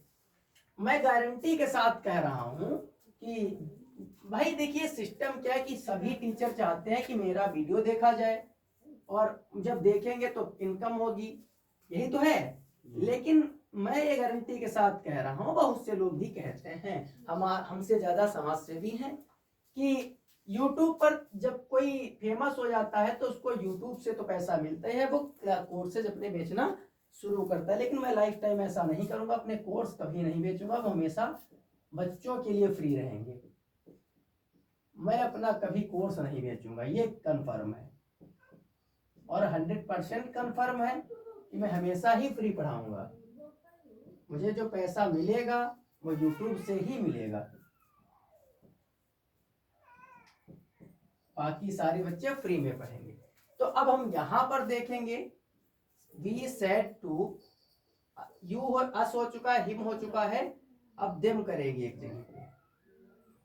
मैं गारंटी के साथ कह रहा हूं कि भाई देखिए सिस्टम क्या है कि सभी टीचर चाहते हैं कि मेरा वीडियो देखा जाए और जब देखेंगे तो इनकम होगी, यही तो है। लेकिन मैं ये गारंटी के साथ कह रहा हूँ, बहुत से लोग भी कहते हैं, हमसे ज्यादा समाज सेवी हैं, कि YouTube पर जब कोई फेमस हो जाता है तो उसको YouTube से तो पैसा मिलता है, वो कोर्सेज अपने बेचना शुरू करता है। लेकिन मैं लाइफ टाइम ऐसा नहीं करूंगा, अपने कोर्स कभी नहीं बेचूंगा, वो हमेशा बच्चों के लिए फ्री रहेंगे। मैं अपना कभी कोर्स नहीं बेचूंगा, ये कंफर्म है। और 100% कंफर्म है कि मैं हमेशा ही फ्री पढ़ाऊंगा। मुझे जो पैसा मिलेगा वो YouTube से ही मिलेगा, बाकी सारे बच्चे फ्री में पढ़ेंगे। तो अब हम यहां पर देखेंगे, वी सेड टू, यू हो, अस हो चुका है, हिम हो चुका है, अब देम करेंगे एक जगह पे,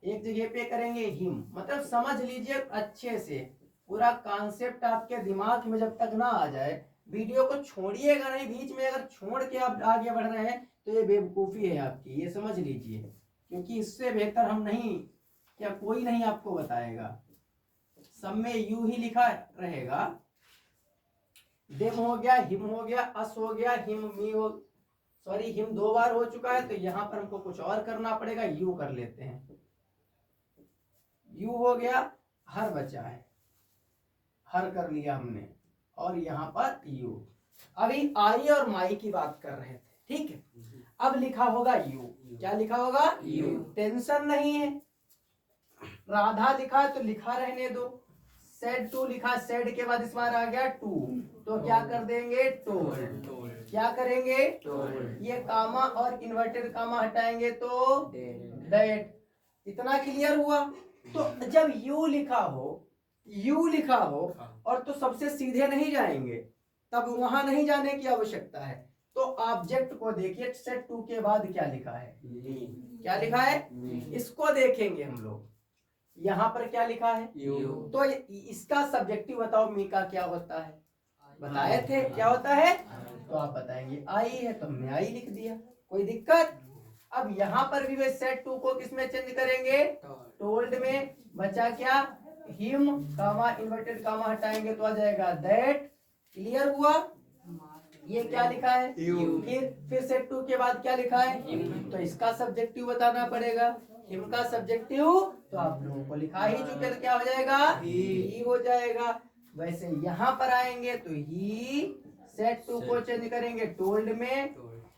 एक जगह पे करेंगे हिम। मतलब समझ लीजिए अच्छे से, पूरा कॉन्सेप्ट आपके दिमाग में जब तक ना आ जाए, वीडियो को छोड़िएगा नहीं। बीच में अगर छोड़ के आप आगे बढ़ रहे हैं तो ये बेवकूफ़ी है आपकी, ये समझ लीजिए, क्योंकि इससे बेहतर हम नहीं, क्या कोई नहीं आपको बताएगा। सब में यू ही लिखा रहेगा। देम हो गया, हिम हो गया, अस हो गया, हिम मी हो, सॉरी हिम 2 बार हो चुका है, तो यहां पर हमको कुछ और करना पड़ेगा, यू कर लेते हैं। यू हो गया, हर बचा है, हर कर लिया हमने, और यहाँ पर यू। अभी आई और माई की बात कर रहे थे, ठीक है। अब लिखा होगा यू। क्या लिखा होगा? यू। टेंशन नहीं है, राधा लिखा है तो लिखा रहने दो। सेड टू लिखा, सेड के बाद इस बार आ गया टू, तो क्या कर देंगे? टोल्ड। क्या करेंगे? टोल्ड। ये कामा और इन्वर्टेड कामा हटाएंगे तो दैट। इतना क्लियर हुआ? तो जब यू लिखा हो, यू लिखा हो और तो सबसे सीधे नहीं जाएंगे, तब वहां नहीं जाने की आवश्यकता है। तो ऑब्जेक्ट को देखिए, सेट टू के बाद क्या लिखा है? क्या लिखा है? इसको देखेंगे हम लोग। यहाँ पर क्या लिखा है? यू। तो इसका सब्जेक्टिव बताओ, मी का क्या होता है? बताए थे क्या होता है? तो आप बताएंगे आई है, तो हमने आई लिख दिया, कोई दिक्कत? अब यहाँ पर भी वे सेट टू को किसमें चेंज करेंगे? टोल्ड में। बचा क्या? हिम, कामा इन्वर्टेड कामा हटाएंगे तो आ जाएगा दैट। क्लियर हुआ? ये क्या लिखा है? यू। फिर सेट टू के बाद क्या लिखा है? हिम। तो इसका सब्जेक्टिव बताना पड़ेगा। हिम का सब्जेक्टिव तो आप लोगों को लिखा ही चुके, तो क्या हो जाएगा? ही हो जाएगा। वैसे यहाँ पर आएंगे तो ही, सेट टू को चेंज करेंगे टोल्ड में,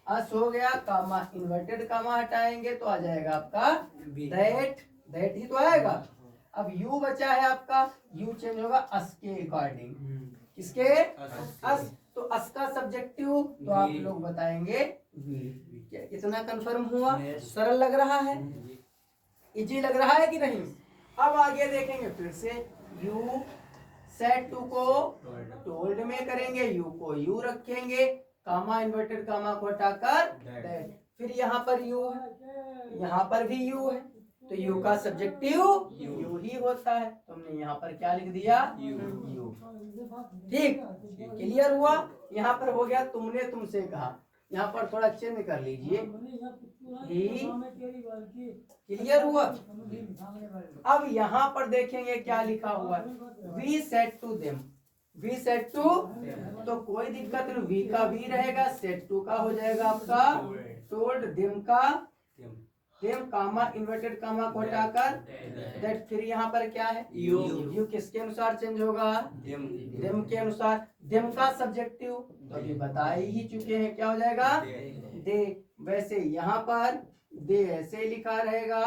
अस हो गया, कामा इन्वर्टेड कामा हटाएंगे तो आ जाएगा आपका दैट। दैट ही तो आएगा। अब यू बचा है आपका, यू चेंज होगा अस के अकॉर्डिंग। किसके? अस। तो अस का सब्जेक्टिव तो आप लोग बताएंगे वी। क्या इतना कंफर्म हुआ? सरल लग रहा है, इजी लग रहा है कि नहीं? अब आगे देखेंगे फिर से, यू सेट टू को टोल्ड में करेंगे, यू को यू रखेंगे, कामा इन्वर्टेड कामा को हटाकर दैट। फिर यहाँ पर यू है, यहाँ पर भी यू है, तो यू का सब्जेक्टिव यू ही होता है। तुमने यहाँ पर क्या लिख दिया? यू। ठीक, क्लियर हुआ? यहाँ पर हो गया तुमने तुमसे कहा, यहाँ पर थोड़ा चेंज कर लीजिए। क्लियर हुआ? अब यहाँ पर देखेंगे क्या लिखा हुआ है, we said to them. We said to, तो कोई दिक्कत नहीं, वी का वी रहेगा, सेट टू का हो जाएगा आपका टोल्ड, देम का देम, कामा इन्वर्टेड कामा को हटाकर दैट। फिर यहाँ पर क्या है? यू। यू किसके अनुसार चेंज होगा? देम के अनुसार। देम का सब्जेक्टिव तो अभी बता ही चुके हैं, क्या हो जाएगा? दे। वैसे यहाँ पर दे ऐसे लिखा रहेगा,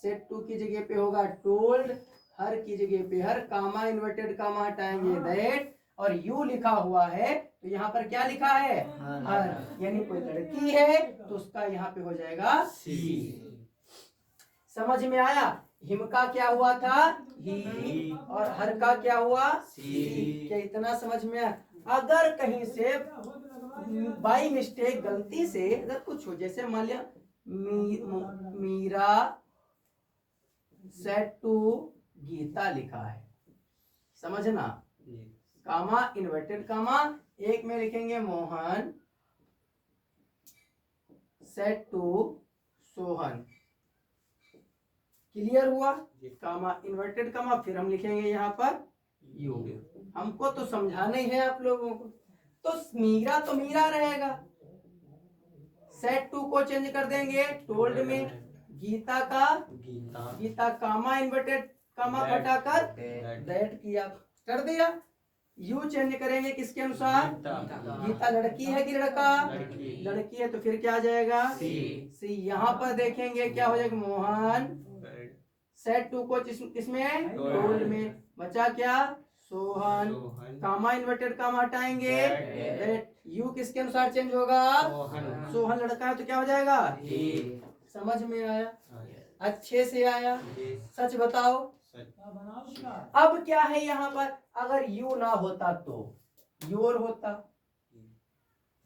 सेट टू की जगह पे होगा टोल्ड, हर की जगह पे हर, कामा इन्वर्टेड कामा हटाएंगे दैट, और यू लिखा हुआ है तो यहाँ पर क्या लिखा है? हर। यानी कोई लड़की है तो उसका यहाँ पे हो जाएगा सी। समझ में आया? हिम का क्या हुआ था? ही। और हर का क्या हुआ? सी। क्या इतना समझ में आया? अगर कहीं से बाई मिस्टेक गलती से अगर कुछ हो, जैसे मान लिया मीरा सेट टू गीता लिखा है, समझना, कामा इन्वर्टेड कामा, एक में लिखेंगे Mohan said to Sohan. Clear हुआ? कामा इन्वर्टेड कामा, फिर हम लिखेंगे यहाँ पर यू। हमको तो समझाना ही है आप लोगों को। तो मीरा तो मीरा रहेगा, सेट टू को चेंज कर देंगे टोल्ड में, गीता का गीता, कामा इन्वर्टेड कामा हटाकर दैट किया, कर दिया। यू चेंज करेंगे किसके अनुसार? गीता लड़की है कि लड़का? लड़की है, तो फिर क्या आ जाएगा? सी। यहाँ पर देखेंगे क्या हो जाएगा? मोहन सेट टू को किसमें? टोल्ड में, बचा क्या? सोहन, कामा इन्वर्टेड कामा हटाएंगे दैट। यू किसके अनुसार चेंज होगा? सोहन लड़का है तो क्या हो जाएगा? समझ में आया? अच्छे से आया? सच बताओ। अब क्या है यहाँ पर, अगर यू ना होता तो योर होता,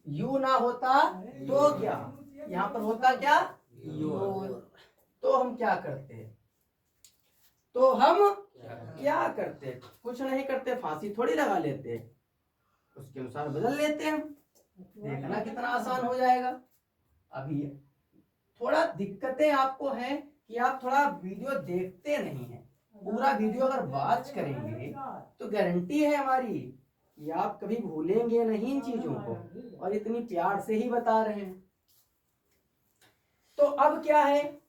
यू ना होता तो क्या यहाँ पर होता? क्या? योर। तो हम क्या करते? तो हम क्या करते? कुछ नहीं करते, फांसी थोड़ी लगा लेते, उसके अनुसार बदल लेते हम। देखना कितना आसान हो जाएगा। अभी थोड़ा दिक्कतें आपको हैं कि आप थोड़ा वीडियो देखते नहीं हैं। पूरा वीडियो अगर वॉच करेंगे तो गारंटी है हमारी कि आप कभी भूलेंगे नहीं इन चीजों को, और इतनी प्यार से ही बता रहे हैं। तो अब क्या है?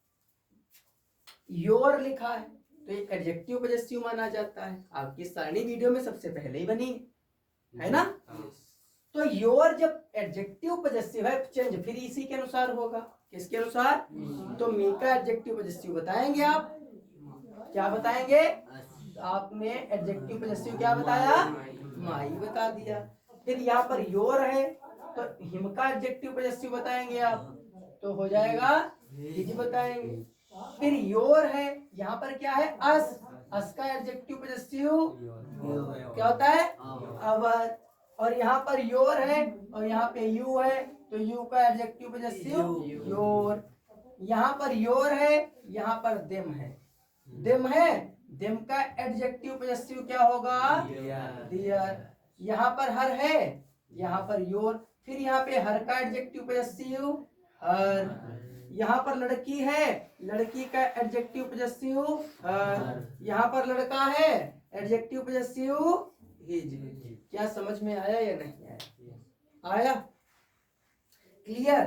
योर लिखा है तो एक एडजेक्टिव पॉजेसिव माना जाता है, आपकी सारी वीडियो में सबसे पहले ही बनी है ना। तो योर जब एडजेक्टिव पॉजेसिव है, चेंज फिर इसी के अनुसार होगा। किसके अनुसार? तो मी का एडजेक्टिव पॉजेसिव बताएंगे आप। क्या बताएंगे? आपने एडजेक्टिव पॉजेसिव क्या बताया? माई बता दिया। फिर यहाँ पर योर है तो हिम का एडजेक्टिव पॉजेसिव बताएंगे आप, तो हो जाएगा हिज बताएंगे। फिर योर है, यहाँ पर क्या है? अस, अस का एडजेक्टिव पॉजेसिव क्या होता है? अवर। और यहाँ पर योर है और यहाँ पे यू है तो यू का एडजेक्टिव पॉजेसिव योर। यहाँ पर योर है, यहाँ पर देम है, देम है, देम का एडजेक्टिव पॉजेसिव क्या होगा? दियर। यहाँ पर हर है, यहाँ पर योर। फिर यहाँ पे हर का एडजेक्टिव पॉजेसिव हर। यहाँ पर लड़की है, लड़की का एडजेक्टिव पॉजेसिव हर। यहाँ पर लड़का है, एडजेक्टिव पॉजेसिव हिज। क्या समझ में आया या नहीं आया? आया? क्लियर?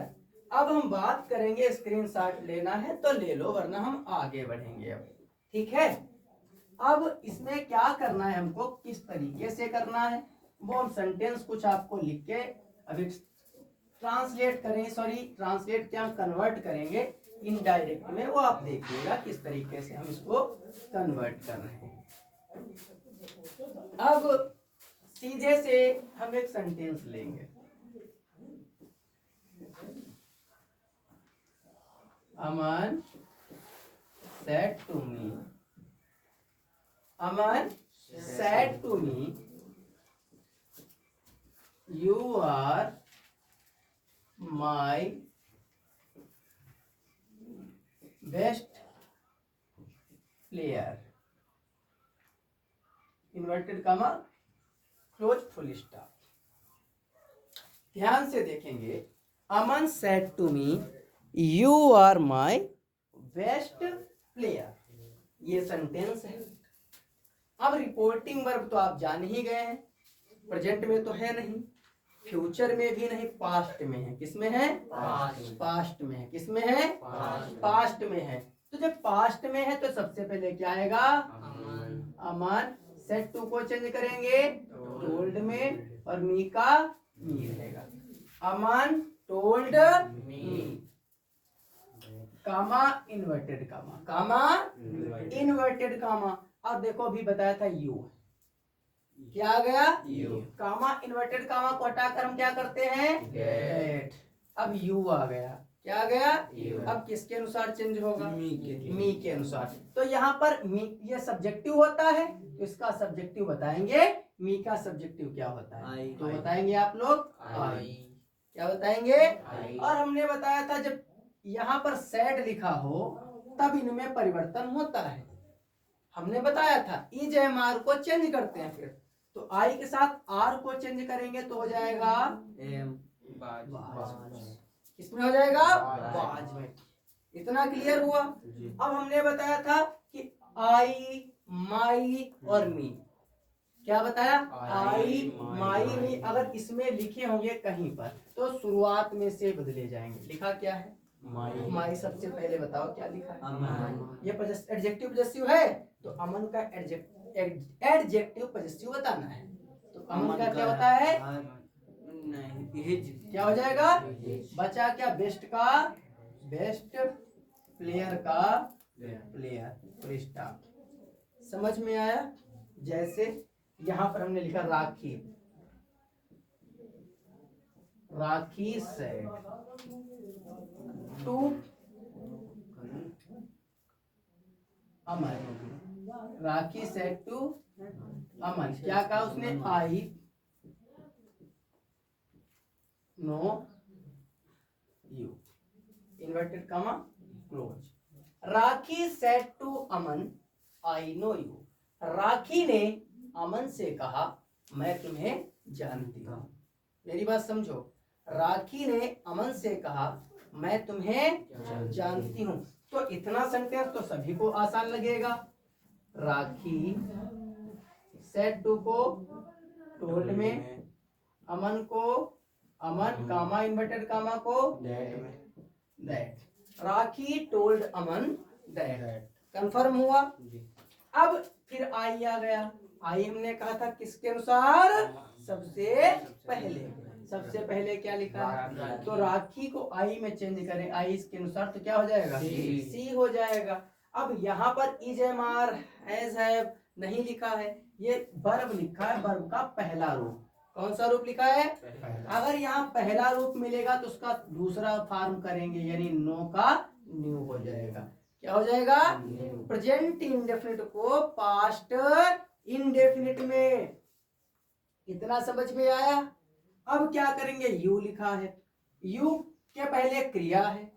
अब हम बात करेंगे, स्क्रीनशॉट लेना है तो ले लो, वरना हम आगे बढ़ेंगे अब। ठीक है? अब इसमें क्या करना है हमको, किस तरीके से करना है, वो हम सेंटेंस कुछ आपको लिख के अभी ट्रांसलेट करें, सॉरी ट्रांसलेट क्या, कन्वर्ट करेंगे इनडायरेक्ट में, वो आप देखिएगा किस तरीके से हम इसको कन्वर्ट कर रहे हैं। अब सीधे से हम एक सेंटेंस लेंगे। अमन said to me, Aman said to me, you are my best player, inverted comma close full stop. ध्यान से देखेंगे, Aman said to me you are my best player, ये सेंटेंस है। अब रिपोर्टिंग वर्ब तो आप जान ही गए हैं, प्रेजेंट में तो है नहीं, फ्यूचर में भी नहीं, पास्ट में है। किसमें है? पास्ट में है। किसमें है? पास्ट में है। तो जब पास्ट में है तो सबसे पहले क्या आएगा? अमन। सेट टू को चेंज करेंगे टोल्ड में, और मी का मी रहेगा। अमन टोल्ड मी, कामा इन्वर्टेड कामा, कामा इन्वर्टेड कामा। अब देखो अभी बताया था यू, क्या आ गया? यू। कामा इन्वर्टेड कामा को हटाकर हम क्या करते हैं? गेट। अब यू आ गया, क्या आ गया? यू। अब किसके अनुसार चेंज होगा? मी के अनुसार। तो यहाँ पर मी ये सब्जेक्टिव होता है, तो इसका सब्जेक्टिव बताएंगे। मी का सब्जेक्टिव क्या होता है? तो बताएंगे आप लोग आई। क्या बताएंगे? और हमने बताया था जब यहाँ पर सैड लिखा हो तब इनमें परिवर्तन होता है। हमने बताया था ई जे एम आर को चेंज करते हैं, फिर तो आई के साथ आर को चेंज करेंगे तो हो जाएगा एम, किसमें हो जाएगा? बाज में। इतना क्लियर हुआ? अब हमने बताया था कि आई, माई और मी, क्या बताया? आई, माई, मी अगर इसमें लिखे होंगे कहीं पर तो शुरुआत में से बदले जाएंगे। लिखा क्या है? माई। माई सबसे पहले बताओ क्या लिखा है? अमन। ये एडजेक्टिव पजेसिव है, तो अमन का एडजेक्टिव पजेसिव बताना है। तो अमन का क्या होता है? क्या हो जाएगा? बचा क्या? बेस्ट का बेस्ट, प्लेयर का प्लेयर, फुल स्टॉप। समझ में आया? जैसे यहाँ पर हमने लिखा Rakhi, Rakhi said to Aman, Rakhi said to Aman. क्या कहा उसने? I know you, inverted comma close. Rakhi said to Aman I know you. Rakhi ने अमन से कहा मैं तुम्हें जानती हूँ। मेरी बात समझो, राखी ने अमन से कहा मैं तुम्हें जानती हूँ। तो इतना सेंटेंस तो सभी को आसान लगेगा। राखी सेड टू को टोल्ड में, अमन को अमन कामा इन्वर्टेड कामा को that. Rakhi told Aman that. Confirm हुआ? अब फिर आई आ गया। आई हमने कहा था किसके अनुसार? सबसे पहले। सबसे पहले क्या लिखा है? तो राखी को आई में चेंज करें, आई इसके अनुसार, तो क्या हो जाएगा? सी हो जाएगा। अब यहाँ पर is am are has have नहीं लिखा है, ये वर्ब लिखा है, वर्ब का पहला रूप। कौन सा रूप लिखा है? अगर यहाँ पहला रूप मिलेगा तो उसका दूसरा फॉर्म करेंगे, यानी नो का न्यू हो जाएगा। क्या हो जाएगा? प्रेजेंट इंडेफिनिट को पास्ट इंडेफिनिट में। इतना समझ में आया? अब क्या करेंगे? यू लिखा है, यू के पहले क्रिया है,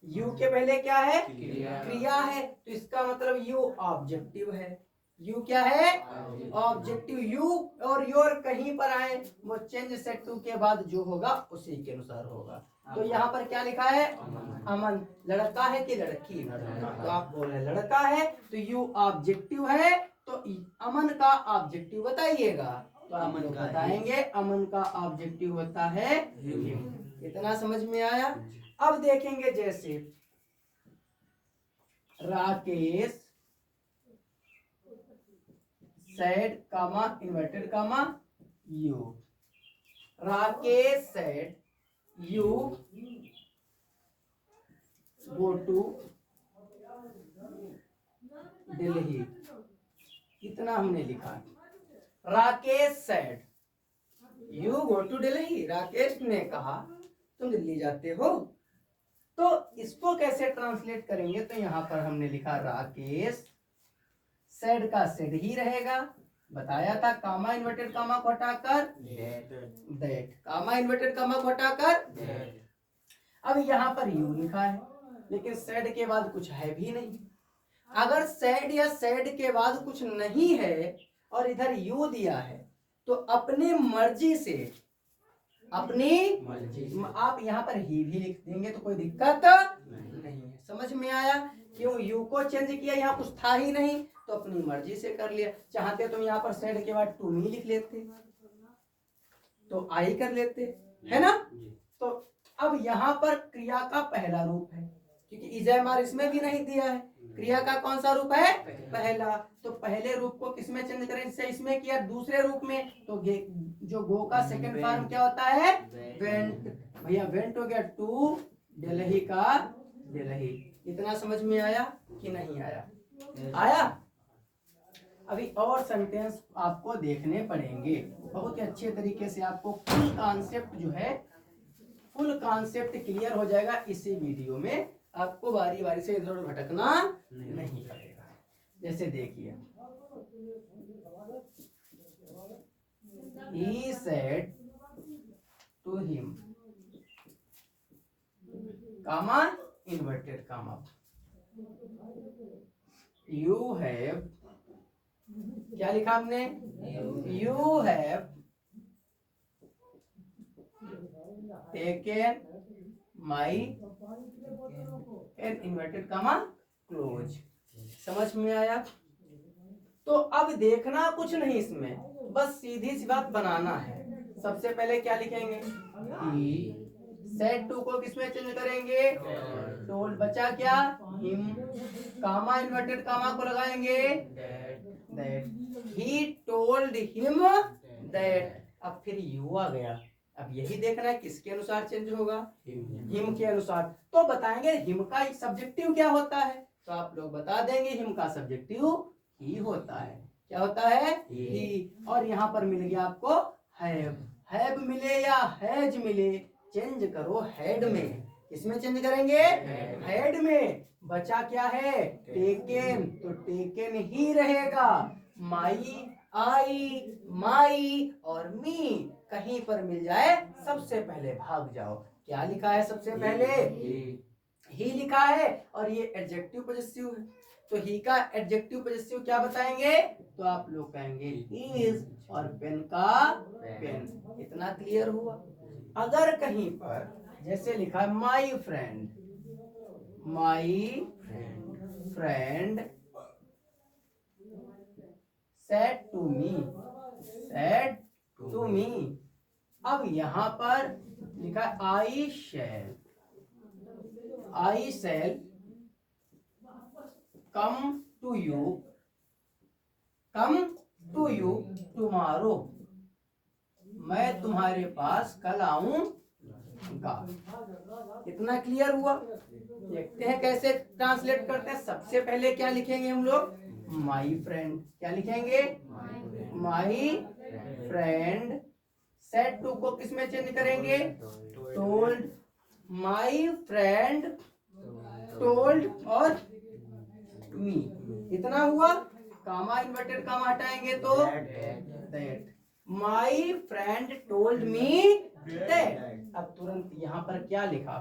यू के पहले क्या है? क्रिया है, तो इसका मतलब यू ऑब्जेक्टिव है। यू क्या है? ऑब्जेक्टिव। यू और योर कहीं पर आए वो चेंज सेट टू के बाद जो होगा उसी के अनुसार होगा। तो यहाँ पर क्या लिखा है? अमन। लड़का है कि लड़की? तो आप बोल रहे लड़का है, तो यू ऑब्जेक्टिव है, तो अमन का ऑब्जेक्टिव बताइएगा। तो हम बताएंगे अमन का ऑब्जेक्टिव होता है हिम। इतना समझ में आया? अब देखेंगे जैसे Rakesh said comma inverted comma you. Rakesh said you go to Delhi, इतना हमने लिखा। Rakesh said you go to Delhi, Rakesh ने कहा तुम दिल्ली जाते हो। तो इसको कैसे ट्रांसलेट करेंगे, तो यहां पर हमने लिखा राकेश सेड का सेड ही रहेगा, बताया था कामा इन्वर्टेड कामा को हटाकर दैट, कामा इन्वर्टेड कामा को हटाकर दैट। अब यहाँ पर यू लिखा है लेकिन सेड के बाद कुछ है भी नहीं। अगर सेड या सेड के बाद कुछ नहीं है और इधर यू दिया है तो अपनी मर्जी से, अपनी मर्जी आप यहाँ पर ही भी लिख देंगे तो कोई दिक्कत नहीं है। समझ में आया? क्यों यू को चेंज किया, यहाँ कुछ था ही नहीं तो अपनी मर्जी से कर लिया। चाहते तुम यहाँ पर सेड के बाद टू मी लिख लेते तो आई कर लेते, है ना? तो अब यहाँ पर क्रिया का पहला रूप है क्योंकि इजमार इसमें भी नहीं दिया है। क्रिया का कौन सा रूप है? पहला। तो पहले रूप को किसमें चेंज करें? इससे इसमें किया दूसरे रूप में, तो जो गो का सेकंड फॉर्म क्या होता है? वेंट। भैया वेंट हो गया टू दिल्ली का दिल्ली। इतना समझ में आया कि नहीं आया? आया? अभी और सेंटेंस आपको देखने पड़ेंगे, बहुत ही अच्छे तरीके से आपको फुल कॉन्सेप्ट जो है, फुल कॉन्सेप्ट क्लियर हो जाएगा इसी वीडियो में। आपको बारी बारी से इधर उधर भटकना नहीं पड़ेगा। जैसे देखिए, he said to him, comma inverted comma, you have, क्या लिखा हमने? You have taken my and inverted comma close। समझ में आया? तो अब देखना कुछ नहीं इसमें, बस सीधी सी बात बनाना है। सबसे पहले क्या लिखेंगे? सेड टू को किसमें चेंज करेंगे? टोल्ड। बचा क्या? हिम। कामा इन्वर्टेड कामा को लगाएंगे that. He told him that. अब फिर यू आ गया। अब यही देखना है किसके अनुसार चेंज होगा? हिम के अनुसार। तो बताएंगे हिम का सब्जेक्टिव क्या होता है, तो आप लोग बता देंगे हिम का सब्जेक्टिव ही होता है। क्या होता है? ही। और यहाँ पर मिल गया आपको हैव। हैव मिले या हैज मिले, चेंज करो हेड में। किसमें चेंज करेंगे? हेड में। बचा क्या है? टेकन, तो टेकन ही रहेगा। माई, आई, माई और मी कहीं पर मिल जाए सबसे पहले भाग जाओ। क्या लिखा है सबसे पहले? ही लिखा है और ये एडजेक्टिव पॉजेसिव है, तो ही का एडजेक्टिव पॉजेसिव क्या बताएंगे? तो आप लोग कहेंगे इज, और पेन का पेन। इतना क्लियर हुआ? अगर कहीं पर जैसे लिखा है my friend, my friend said to me, said to me। अब यहाँ पर लिखा I shall come to you tomorrow। मैं तुम्हारे पास कल आऊंगा। इतना क्लियर हुआ? देखते हैं कैसे ट्रांसलेट करते हैं। सबसे पहले क्या लिखेंगे हम लोग? My friend. क्या लिखेंगे? My friend. सेड टू को किसमें चेंज करेंगे? टोल्ड। माई फ्रेंड टोल्ड और मी। इतना हुआ? कामा इन्वर्टेड कामा हटाएंगे तो that. My friend told me that. अब तुरंत यहाँ पर क्या लिखा?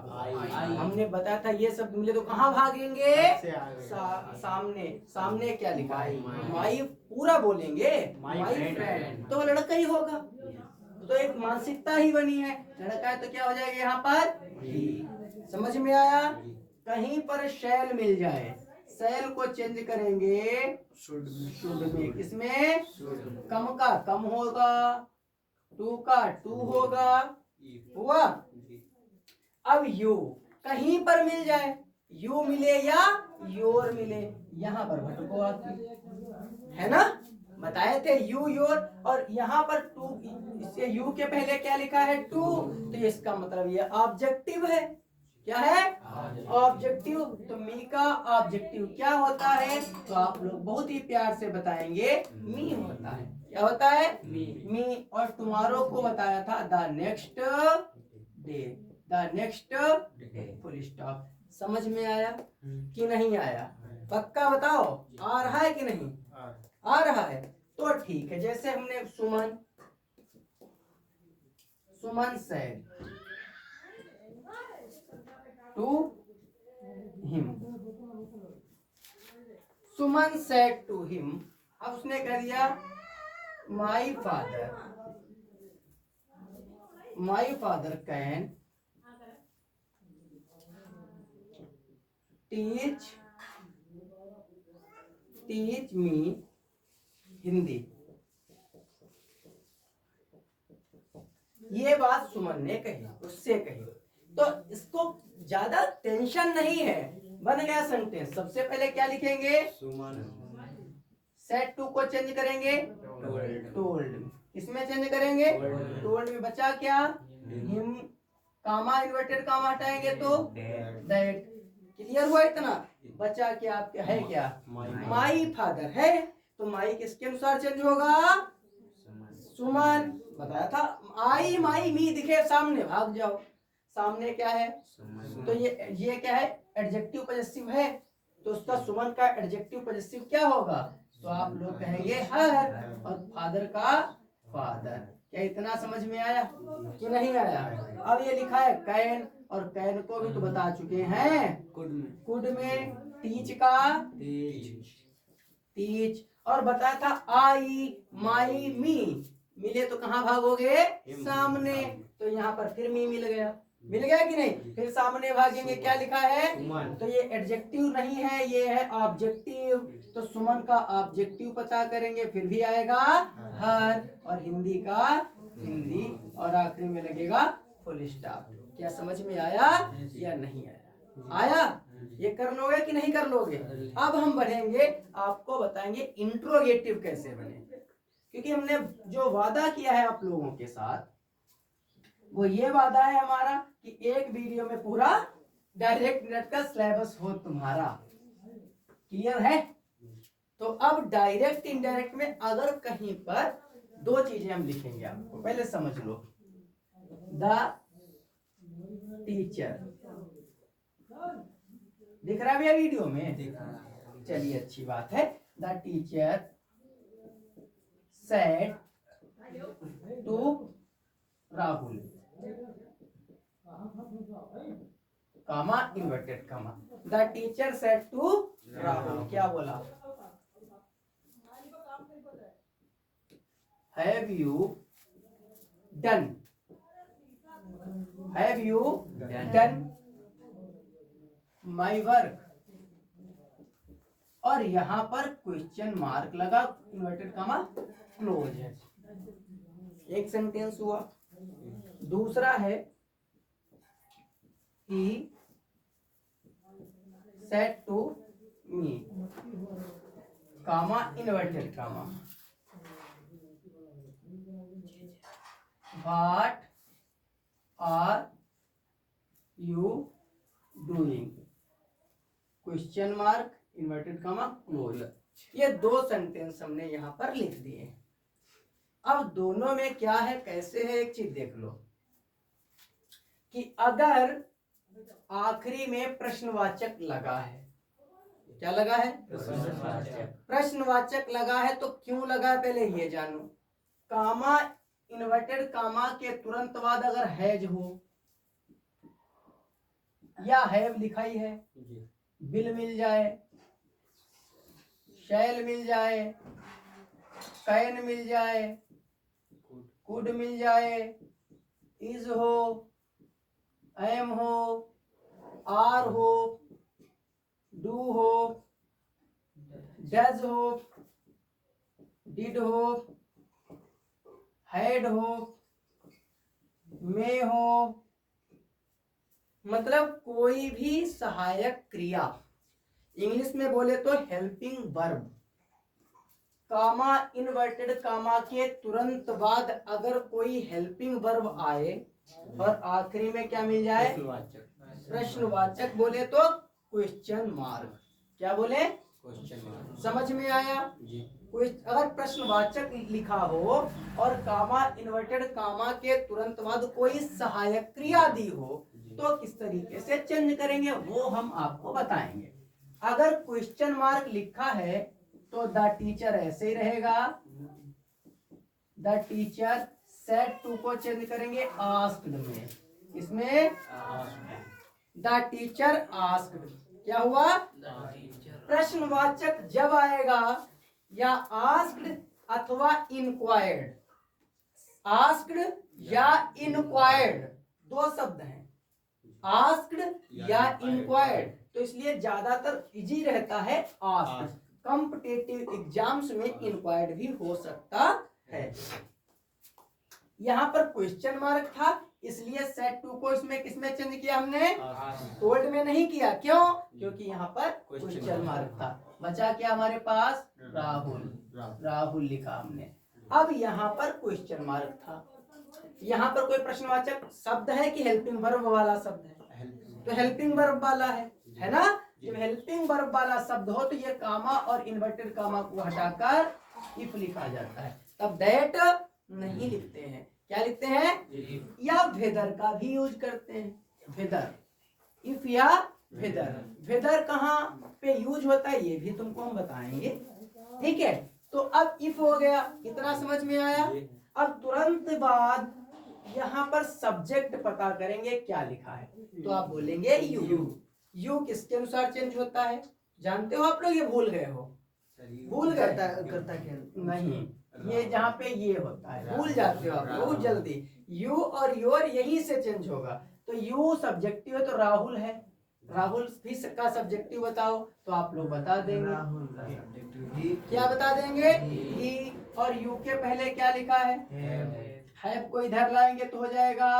हमने बताया था ये सब मिले तो कहाँ भागेंगे? सामने। सामने क्या लिखा है? माई पूरा बोलेंगे माई फ्रेंड, तो लड़का ही होगा। तो एक मानसिकता ही बनी है, लड़का है तो क्या हो जाएगा यहाँ पर? समझ में आया? कहीं पर शैल मिल जाए, सेल को चेंज करेंगे शुड में। किसमें? कम का कम होगा, टू का टू होगा। हुआ? अब यू कहीं पर मिल जाए, यू मिले या योर मिले, यहाँ पर भटको आती है ना। बताए थे यू योर, और यहाँ पर टू, इससे यू के पहले क्या लिखा है? टू, तो इसका मतलब ये ऑब्जेक्टिव है। क्या है? ऑब्जेक्टिव। तो मी का ऑब्जेक्टिव क्या होता है? तो आप लोग बहुत ही प्यार से बताएंगे मी होता है। क्या होता है? मी। और टुमारो को बताया था the next day, the next day, full stop. समझ में आया कि नहीं आया? पक्का बताओ, आ रहा है कि नहीं? आ रहा है तो ठीक है। जैसे हमने Suman, Suman said to him, Suman said to him. अब उसने कह दिया my father can teach me Hindi. ये बात सुमन ने कही, उससे कही। तो इसको ज्यादा टेंशन नहीं है, बन गया सेंटेंस। सबसे पहले क्या लिखेंगे? सेट टू को चेंज करेंगे टोल्ड। इसमें चेंज करेंगे टोल्ड में। बचा क्या? हिम, कामा इन्वर्टेड कामा हटाएंगे तो दैट। क्लियर हुआ इतना? बचा क्या? आपके है क्या? माई फादर है, तो माई किसके अनुसार चेंज होगा? सुमन। बताया था आई माई मी दिखे सामने, भाग जाओ। सामने क्या है? तो ये क्या है? एडजेक्टिव पॉजेसिव है, तो उसका सुमन का एडजेक्टिव पॉजेसिव क्या होगा? तो आप लोग कहेंगे हर, और फादर का फादर। क्या इतना समझ में आया कि नहीं आया? अब ये लिखा है कैन, और कैन को भी तो बता चुके हैं कुड में टीच का टीच, और बताया था आई माई मी। मिले तो कहाँ भागोगे? सामने। तो यहाँ पर फिर मी मिल गया कि नहीं? फिर सामने भागेंगे, क्या लिखा है? तो ये एडजेक्टिव नहीं है, ये है ऑब्जेक्टिव। तो सुमन का ऑब्जेक्टिव पता करेंगे, फिर भी आएगा हर, और हिंदी का हिंदी, और आखिरी में लगेगा फुल स्टॉप। क्या समझ में आया या नहीं आया? आया? ये कर लोगे कि नहीं कर लोगे? अब हम बढ़ेंगे, आपको बताएंगे इंट्रोगेटिव कैसे बने। क्योंकि हमने जो वादा किया है आप लोगों के साथ, वो ये वादा है हमारा कि एक वीडियो में पूरा डायरेक्ट नेट का सिलेबस हो तुम्हारा। क्लियर है? तो अब डायरेक्ट इनडायरेक्ट में अगर कहीं पर दो चीजें हम लिखेंगे, आपको पहले समझ लो। द टीचर दिख रहा है भैया वीडियो में? चलिए अच्छी बात है। The teacher said to Rahul, comma inverted comma. The teacher said to Rahul, क्या बोला? Have you done my work. और यहां पर क्वेश्चन मार्क लगा, इन्वर्टेड कामा क्लोज है। एक सेंटेंस हुआ। दूसरा है he said to me, comma inverted comma, what are you doing, question mark inverted comma close. ये दो सेंटेंस हमने यहां पर लिख दिए। अब दोनों में क्या है, कैसे है, एक चीज देख लो कि अगर आखिरी में प्रश्नवाचक लगा है, क्या लगा है? प्रश्नवाचक लगा है, तो क्यों लगा है पहले ये जानो। कामा इन्वर्टेड कामा के तुरंत बाद अगर हैज हो या हैव लिखाई है, बिल मिल जाए, शैल मिल जाए, कैन मिल जाए, कुड मिल जाए, इज हो, एम हो, आर हो, डू हो, डज हो, डिड हो, हैड हो, मे हो, मतलब कोई भी सहायक क्रिया, इंग्लिश में बोले तो हेल्पिंग वर्ब, कामा इन्वर्टेड कामा के तुरंत बाद अगर कोई हेल्पिंग वर्ब आए और आखिरी में क्या मिल जाए? प्रश्नवाचक बोले तो क्वेश्चन मार्क। क्या बोले? Question mark. समझ में आया? अगर प्रश्नवाचक लिखा हो और कामा इन्वर्टेड कामा के तुरंत बाद कोई सहायक क्रिया दी हो तो किस तरीके से चेंज करेंगे वो हम आपको बताएंगे। अगर क्वेश्चन मार्क लिखा है तो द टीचर ऐसे ही रहेगा, द टीचर सेड टू को चेंज करेंगे आस्क्ड में। इसमें द टीचर आस्क्ड क्या हुआ? प्रश्नवाचक जब आएगा या आस्क्ड अथवा इंक्वायर्ड, आस्क्ड या इंक्वायर्ड दो शब्द हैं, आस्क्ड या इंक्वायर्ड, तो इसलिए ज्यादातर इजी रहता है आस्क्ड। कॉम्पिटिटिव एग्जाम्स में इंक्वायर्ड भी हो सकता है। यहाँ पर क्वेश्चन मार्क था इसलिए सेट टू को इसमें किसमें चेंज किया हमने? टोल्ड में नहीं किया। क्यों? क्योंकि यहाँ पर क्वेश्चन मार्क था। बचा क्या हमारे पास? राहुल, राहुल लिखा हमने। अब यहाँ पर क्वेश्चन मार्क था, यहाँ पर कोई प्रश्नवाचक शब्द है कि हेल्पिंग वर्ब वाला शब्द है? तो हेल्पिंग वर्ब वाला है ना? जब हेल्पिंग वर्ब वाला शब्द हो तो ये कामा और इन्वर्टेड कामा को हटाकर इफ लिखा जाता है, तब दैट नहीं लिखते हैं। क्या लिखते हैं? या वेदर का भी यूज करते हैं, वेदर, इफ या वेदर। वेदर कहाँ पे यूज होता है ये भी तुमको हम बताएंगे, ठीक है? तो अब इफ हो गया, इतना समझ में आया। अब तुरंत बाद यहाँ पर सब्जेक्ट पता करेंगे क्या लिखा है, तो आप बोलेंगे यू। यू किसके अनुसार चेंज होता है जानते हो आप लोग? ये भूल गए हो? भूल गए? करता क्या नहीं, ये जहाँ पे ये होता है भूल जाते हो आप बहुत जल्दी। यू और योर यही से चेंज होगा। तो यू सब्जेक्टिव है तो राहुल है, राहुल भी का सब्जेक्टिव बताओ, तो आप लोग बता देंगे। क्या बता देंगे? ही। और यू के पहले क्या लिखा है? हैव को इधर लाएंगे तो हो जाएगा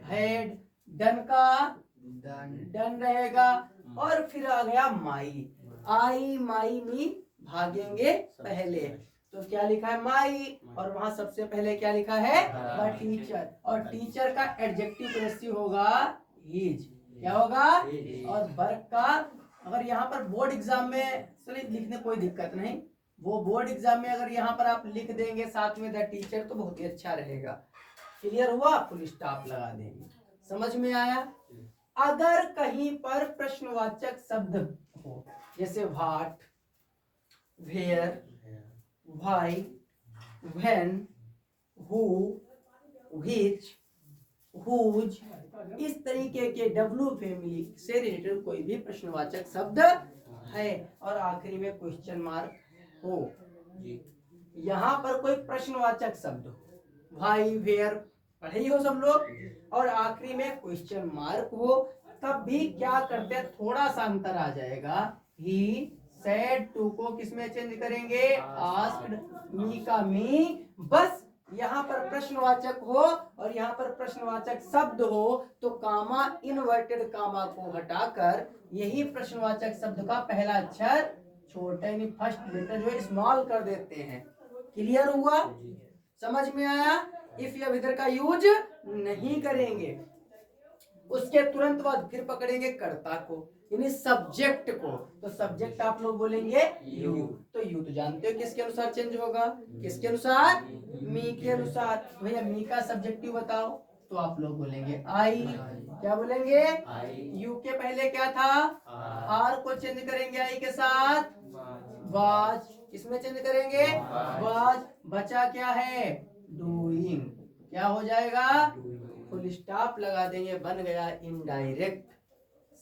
हेड। डन का डन रहेगा। और फिर आ गया माई, आई माई मी भागेंगे पहले, तो क्या लिखा है? माई। और वहां सबसे पहले क्या लिखा है? The teacher. और टीचर का एडजेक्टिव पॉसेसिव होगा हिज। क्या होगा? और वर्क का अगर यहाँ पर बोर्ड एग्जाम में लिखने कोई दिक्कत नहीं, वो बोर्ड एग्जाम में अगर यहाँ पर आप लिख देंगे साथ में द टीचर तो बहुत ही अच्छा रहेगा। क्लियर हुआ? फुल स्टॉप लगा देंगे। समझ में आया? अगर कहीं पर प्रश्नवाचक शब्द हो जैसे what, where, why, when, who, which, whose, इस तरीके के डब्ल्यू फैमिली से रिलेटेड कोई भी प्रश्नवाचक शब्द है और आखिरी में क्वेश्चन मार्क हो, यहाँ पर कोई प्रश्नवाचक शब्द हो, व्हाई, वेयर पढ़े ही हो सब लोग, और आखिरी में क्वेश्चन मार्क हो, तब भी क्या करते हैं? थोड़ा सा अंतर आ जाएगा। ही सेड टू को किसमें चेंज करेंगे? आस्क्ड। मी का मी। बस यहाँ पर प्रश्नवाचक हो और यहाँ पर प्रश्नवाचक शब्द हो तो कामा इनवर्टेड कामा को हटाकर यही प्रश्नवाचक शब्द का पहला अक्षर छोटा यानी फर्स्ट लेटर जो है स्मॉल कर देते हैं। क्लियर हुआ? समझ में आया? इफ या विदर का यूज नहीं करेंगे। उसके तुरंत बाद फिर पकड़ेंगे कर्ता को यानी सब्जेक्ट को, तो सब्जेक्ट आप लोग बोलेंगे यू। तो यू तो जानते हो किसके अनुसार चेंज होगा? किसके अनुसार? मी के अनुसार। भैया मी का सब्जेक्टिव बताओ, तो आप लोग बोलेंगे आई। क्या बोलेंगे? यू के पहले क्या था? आर को चेंज करेंगे आई के साथ वाज। किसमें चेंज करेंगे? वाज। बचा क्या है? डूइंग। क्या हो जाएगा? फुल स्टॉप लगा देंगे, बन गया इनडायरेक्ट।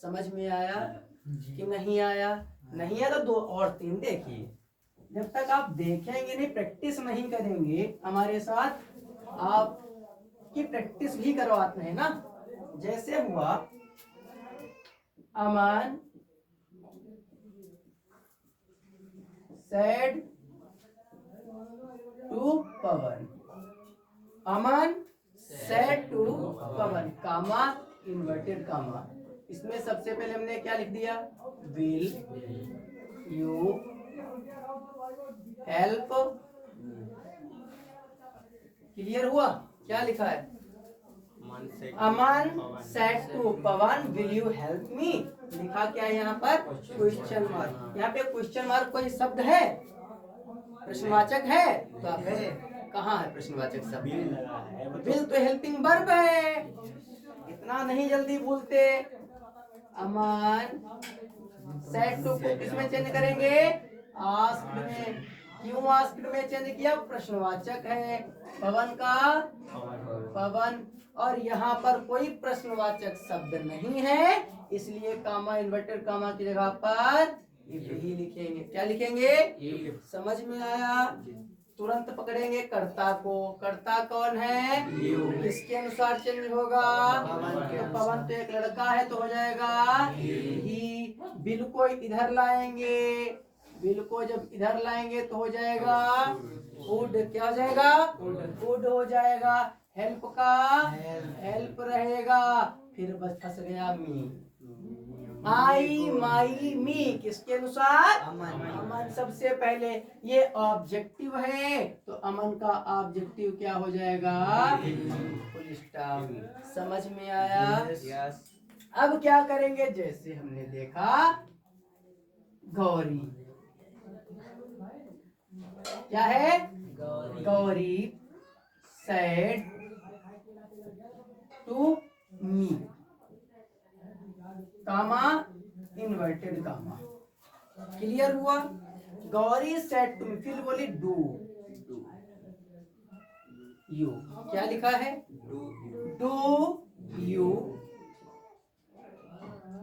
समझ में आया कि नहीं आया? नहीं है तो दो और तीन देखिए। जब तक आप देखेंगे नहीं, प्रैक्टिस नहीं करेंगे हमारे साथ, आप की प्रैक्टिस भी करवाते हैं ना। जैसे हुआ Aman said to Pawan, Aman said to Pawan, comma inverted comma. इसमें सबसे पहले हमने क्या लिख दिया? Will you help. क्लियर हुआ? क्या लिखा है? Aman said to Pawan will you help me. लिखा क्या है यहाँ पर? Question mark. यहाँ पे क्वेश्चन मार्क कोई शब्द है? प्रश्नवाचक है? तो आप कहाँ है प्रश्नवाचक शब्द? विल तो हेल्पिंग वर्ब है, इतना नहीं जल्दी भूलते। अमन सेड टू को किसमें चेंज करेंगे? आस्क्ड में। क्यों आस्क्ड में चेंज किया? प्रश्नवाचक है। पवन का पवन, और यहाँ पर कोई प्रश्नवाचक शब्द नहीं है, इसलिए कामा इन्वर्टेड कामा की जगह पर इफ ही लिखेंगे। क्या लिखेंगे? समझ में आया? तुरंत पकड़ेंगे कर्ता को। कर्ता कौन है? किसके अनुसार चेंज होगा? तो पवन तो एक लड़का है तो हो जाएगा ही। बिल को इधर लाएंगे, बिल को जब इधर लाएंगे तो हो जाएगा वुड। क्या हो जाएगा? वुड हो जाएगा। हेल्प का हेल्प रहेगा, फिर बस फंस गया मी। आई माई मी किसके अनुसार? अमन। सबसे पहले ये ऑब्जेक्टिव है तो अमन का ऑब्जेक्टिव क्या हो जाएगा? Full stop. समझ में आया? अब क्या करेंगे? जैसे हमने देखा गौरी, क्या है? Gauri said to me, comma inverted comma. Clear हुआ? गौरी सेड टू मी, फिर बोली डू यू। क्या लिखा है? Do you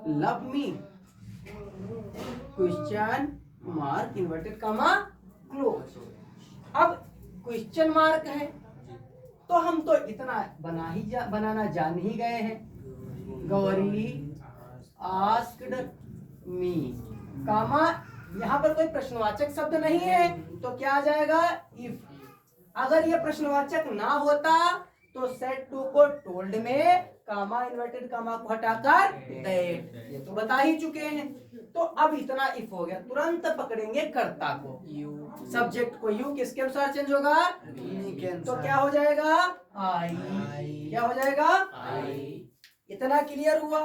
love me? Question mark inverted comma close. अब क्वेश्चन मार्क है तो हम तो इतना बनाना जान ही गए हैं। गौरी आस्क्ड मी, कामा यहाँ पर कोई प्रश्नवाचक शब्द नहीं है तो क्या आ जाएगा? इफ। अगर ये प्रश्नवाचक ना होता तो सेड टू को टोल्ड में कामा इन्वर्टेड कामा को हटाकर दैट, ये तो बता ही चुके हैं। तो अब इतना इफ हो गया, तुरंत पकड़ेंगे कर्ता को, सब्जेक्ट को। यू किसके अनुसार चेंज होगा? तो क्या हो जाएगा? आई। क्या हो जाएगा? आई। इतना क्लियर हुआ?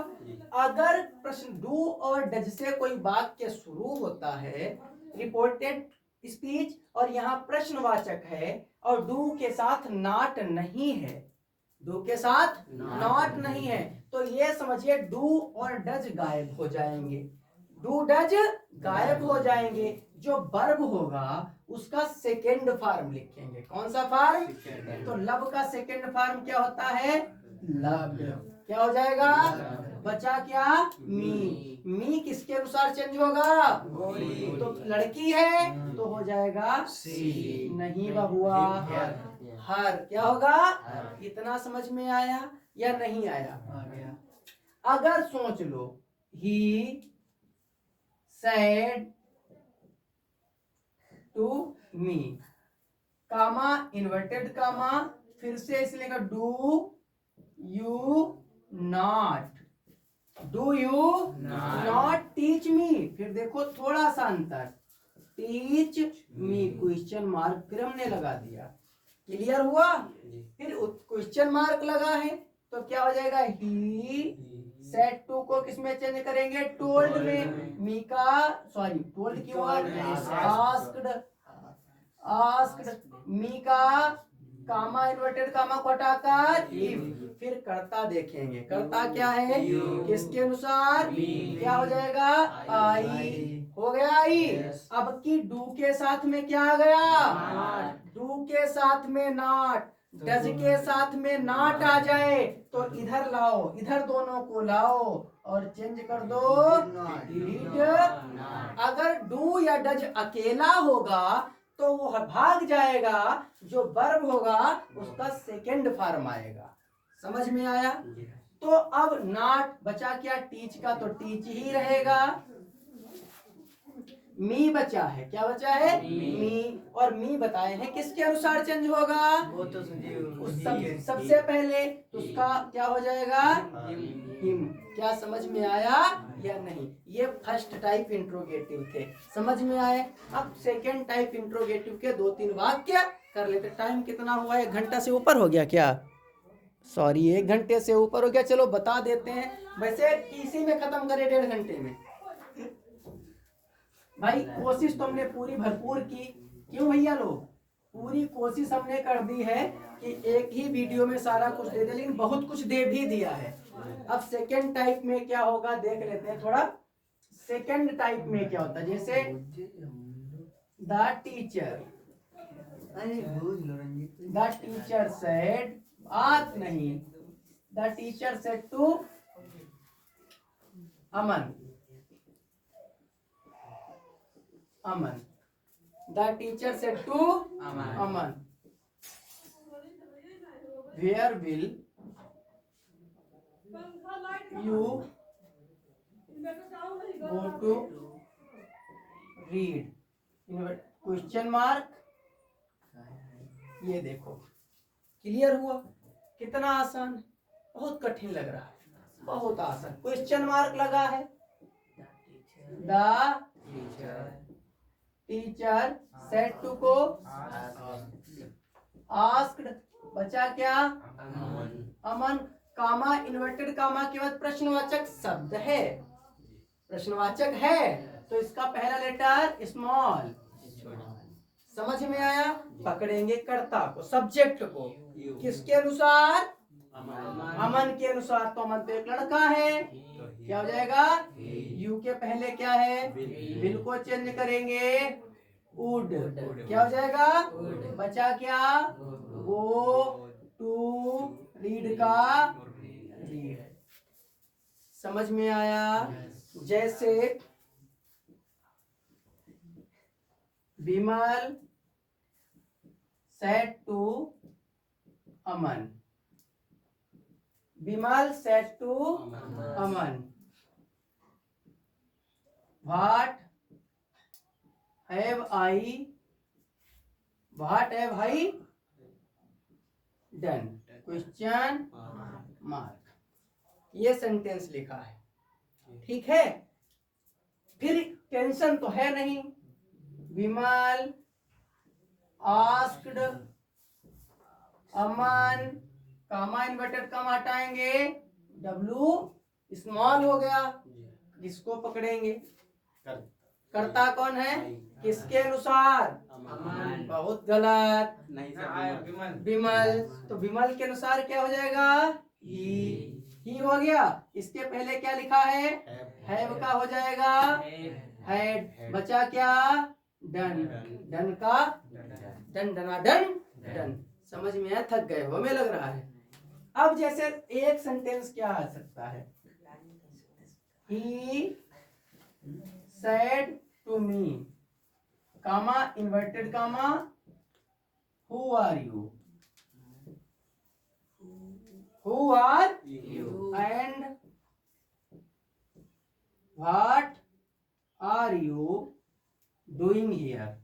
अगर प्रश्न डू और डज से कोई वाक्य शुरू होता है, रिपोर्टेड स्पीच, और यहाँ प्रश्नवाचक है और डू के साथ नॉट नहीं है, डू के साथ नॉट नहीं है, तो ये समझिए डू और डज गायब हो जाएंगे। डू डज गायब हो जाएंगे। जो वर्ब होगा उसका सेकेंड फॉर्म लिखेंगे। कौन सा फॉर्म? तो लव का सेकेंड फॉर्म क्या होता है? लव्ड। क्या हो जाएगा? बचा क्या? मी। मी किसके अनुसार चेंज होगा? तो लड़की है तो हो जाएगा सी। नहीं बबुआ, हर। क्या होगा? इतना समझ में आया या नहीं आया? आ गया। अगर सोच लो, he said to me, comma inverted comma, फिर से इसलिए का do you not, do you not teach me. फिर देखो थोड़ा सा अंतर, टीच मी क्वेश्चन मार्क, फिर हमने लगा दिया। क्लियर हुआ? फिर क्वेश्चन मार्क लगा है तो क्या हो जाएगा? ही सेड टू को किसमें चेंज करेंगे? टोल्ड में। मी का सॉरी टोल्ड क्यों? आस्क्ड। आस्क्ड मी का कामा इन्वर्टेड कामा को हटाकर इफ। फिर कर्ता देखेंगे, कर्ता क्या है? किसके अनुसार? क्या हो जाएगा? आई। हो गया आई। अब की डू के साथ में क्या आ गया? डू के साथ में नॉट, डज के साथ में नॉट आ जाए तो इधर लाओ, इधर दोनों को लाओ और चेंज कर दो डिड। अगर डू या डज अकेला होगा तो वो भाग जाएगा, जो वर्ब होगा उसका सेकेंड फॉर्म आएगा। समझ में आया? तो अब नॉट बचा क्या? टीच का, तो टीच ही रहेगा। मी बचा है, क्या बचा है? मी। और मी बताए हैं किसके अनुसार चेंज होगा? वो तो सबसे पहले तो उसका क्या हो जाएगा? हिम। क्या समझ में आया या नहीं? ये फर्स्ट टाइप इंट्रोगेटिव थे, समझ में आए? अब सेकेंड टाइप इंट्रोगेटिव के 2-3 वाक्य कर लेते। टाइम कितना हुआ? 1 घंटा से ऊपर हो गया क्या? सॉरी 1 घंटे से ऊपर हो गया, चलो बता देते हैं। वैसे इसी में खत्म करे 1.5 घंटे में। भाई कोशिश तो हमने पूरी भरपूर की, क्यों भैया लोग, पूरी कोशिश हमने कर दी है कि एक ही वीडियो में सारा कुछ दे दे, लेकिन बहुत कुछ दे भी दिया है। अब सेकंड टाइप में क्या होगा देख लेते हैं थोड़ा। सेकंड टाइप में क्या होता है, जैसे द टीचर सेड, बात नहीं, the teacher said to Aman, Aman, the teacher said to Aman, where will you go to read, question mark. ये देखो क्लियर हुआ, कितना आसान, बहुत कठिन लग रहा है, बहुत आसान। क्वेश्चन मार्क लगा है, द टीचर सेड टू को आस्क्ड, बचा क्या, अमन, कामा, इन्वर्टेड कामा के बाद प्रश्नवाचक शब्द है, प्रश्नवाचक है तो इसका पहला लेटर स्मॉल। समझ में आया, पकड़ेंगे कर्ता को, सब्जेक्ट को, किसके अनुसार, अमन के अनुसार। तो अमन तो एक लड़का है, क्या हो जाएगा, यू के पहले क्या है, बिल को चेंज करेंगे, वुड, क्या हो जाएगा, बचा क्या, गो टू रीड का रीड। समझ में आया। जैसे Vimal said to Aman, Vimal said to Aman, what have I done, question mark. ये सेंटेंस लिखा है, ठीक है। फिर टेंशन तो है नहीं, विमल आस्क्ड अमन, कामा इन्वर्टेड कामा हटाएंगे, डब्लू स्मॉल हो गया, किसको पकड़ेंगे, कर्ता कौन है, किसके अनुसार, बहुत गलत, विमल, तो विमल के अनुसार क्या हो जाएगा, ही हो गया। इसके पहले क्या लिखा है, हैव का हो जाएगा हैड, बचा क्या, डन, डन का डन, डना डन डन। समझ में आया, थक गए हो हमें लग रहा है। अब जैसे एक सेंटेंस क्या आ सकता है, he said to me, comma inverted comma, who are you, who are you, and what are you doing here,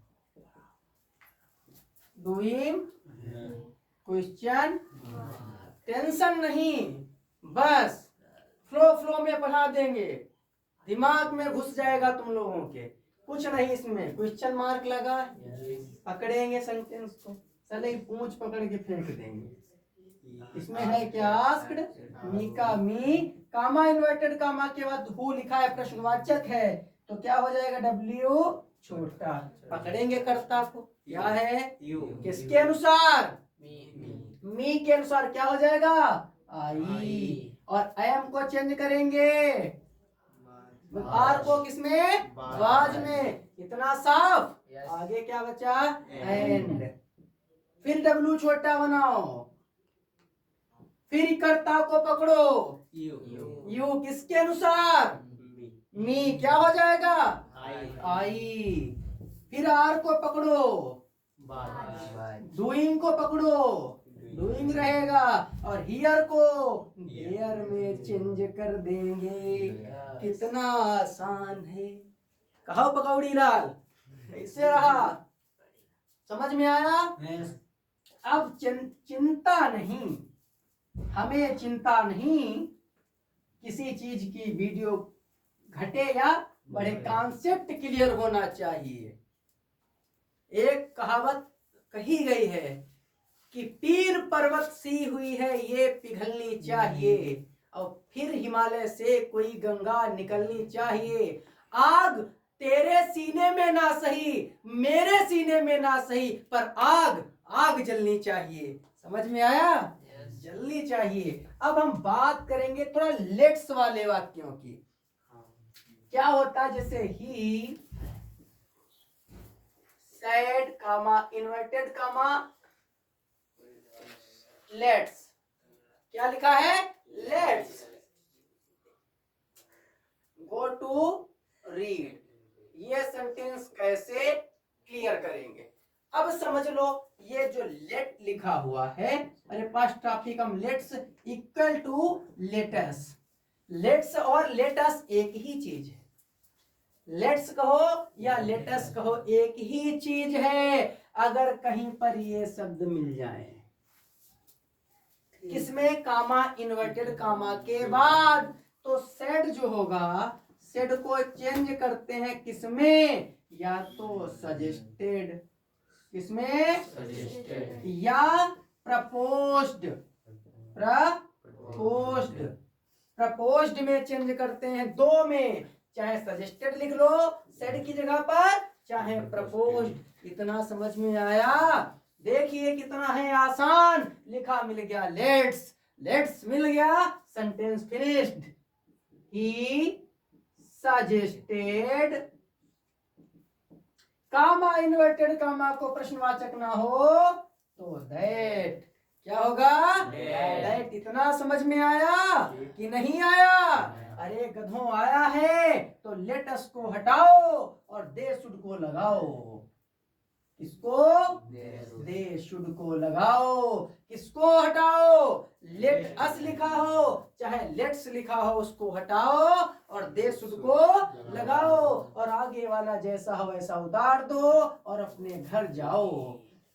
doing question. Tension नहीं, बस फ्लो में पढ़ा देंगे, दिमाग में घुस जाएगा तुम लोगों के, कुछ नहीं इसमें। क्वेश्चन मार्क लगा, पकड़ेंगे सेंटेंस को, चले पूंछ पकड़ के फेंक देंगे। इसमें है क्या, आस्क्ड, मी का मी, कामा इन्वर्टेड कामा के बाद हु लिखा है, प्रश्नवाचक है, तो क्या हो जाएगा, डब्ल्यू छोटा, पकड़ेंगे कर्ता को, क्या है, किसके अनुसार, मी के अनुसार क्या हो जाएगा, आई, और एम को चेंज करेंगे, आर को किसमें, वाज में, इतना साफ। आगे क्या बचा, एंड, फिर डब्ल्यू छोटा बनाओ, फिर कर्ता को पकड़ो, यू किसके अनुसार, मी, क्या हो जाएगा, आई, फिर आर को पकड़ो, डूइंग को पकड़ो, डूइंग रहेगा, और हियर को हियर में चेंज कर देंगे। कितना आसान है, कहो पकौड़ी लाल, कैसे रहा, समझ में आया। अब चिंता नहीं, हमें चिंता नहीं किसी चीज की, वीडियो घटे या बड़े, कॉन्सेप्ट क्लियर होना चाहिए। एक कहावत कही गई है कि पीर पर्वत सी हुई है ये पिघलनी चाहिए, और फिर हिमालय से कोई गंगा निकलनी चाहिए। आग तेरे सीने में ना सही, मेरे सीने में ना सही, पर आग आग जलनी चाहिए। समझ में आया? जलनी चाहिए। अब हम बात करेंगे थोड़ा लेट्स वाले वाक्यों की। क्या होता है, जैसे he said comma inverted comma let's, क्या लिखा है? Let's go to read. ये सेंटेंस कैसे क्लियर करेंगे? अब समझ लो, ये जो लेट लिखा हुआ है, अरे पास्ट टॉपिक हम let's equal to lets. Let's और लेटस एक ही चीज है। लेट्स कहो या लेटस कहो एक ही चीज है। अगर कहीं पर ये शब्द मिल जाए किसमें? कामा इन्वर्टेड कामा के बाद, तो सेड जो होगा, सेड को चेंज करते हैं किसमें? या तो सजेस्टेड, किसमें? सजेस्टेड, या प्रपोज्ड, प्रपोज्ड, प्रपोज्ड में चेंज करते हैं, दो में। चाहे सजेस्टेड लिख लो सेड की जगह पर, चाहे प्रपोज्ड। इतना समझ में आया? देखिए कितना है आसान। लिखा, मिल गया लेट्स, लेट्स मिल गया, sentence finished. He suggested, comma inverted comma को प्रश्नवाचक ना हो तो दैट, क्या होगा? दैट। इतना समझ में आया कि नहीं आया? अरे गधों, आया है तो लेटस को हटाओ और दे शुड को लगाओ। किसको? दे शुड को लगाओ। किसको हटाओ? लेट अस लिखा हो चाहे लेट्स लिखा हो, उसको हटाओ और दे शुड को लगाओ, और आगे वाला जैसा हो वैसा उतार दो और अपने घर जाओ।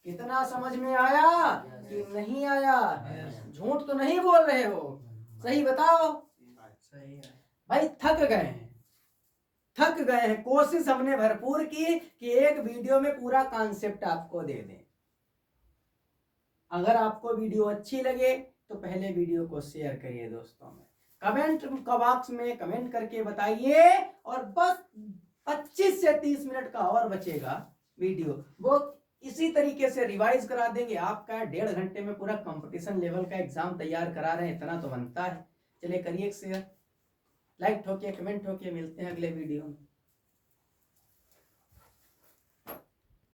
कितना समझ में आया कि नहीं आया? झूठ तो नहीं बोल रहे हो, सही बताओ। भाई थक गए हैं, थक गए हैं। कोशिश हमने भरपूर की कि एक वीडियो में पूरा कॉन्सेप्ट आपको दे दें। अगर आपको वीडियो अच्छी लगे तो पहले वीडियो को शेयर करिए दोस्तों में, कमेंट बॉक्स में कमेंट करके बताइए। और बस 25 से 30 मिनट का और बचेगा वीडियो, वो इसी तरीके से रिवाइज करा देंगे। आपका 1.5 घंटे में पूरा कंपटीशन लेवल का एग्जाम तैयार करा रहे हैं, इतना तो बनता है। चलिए करिए शेयर, लाइक ठोकिए, कमेंट ठोकिए। मिलते हैं अगले वीडियो में।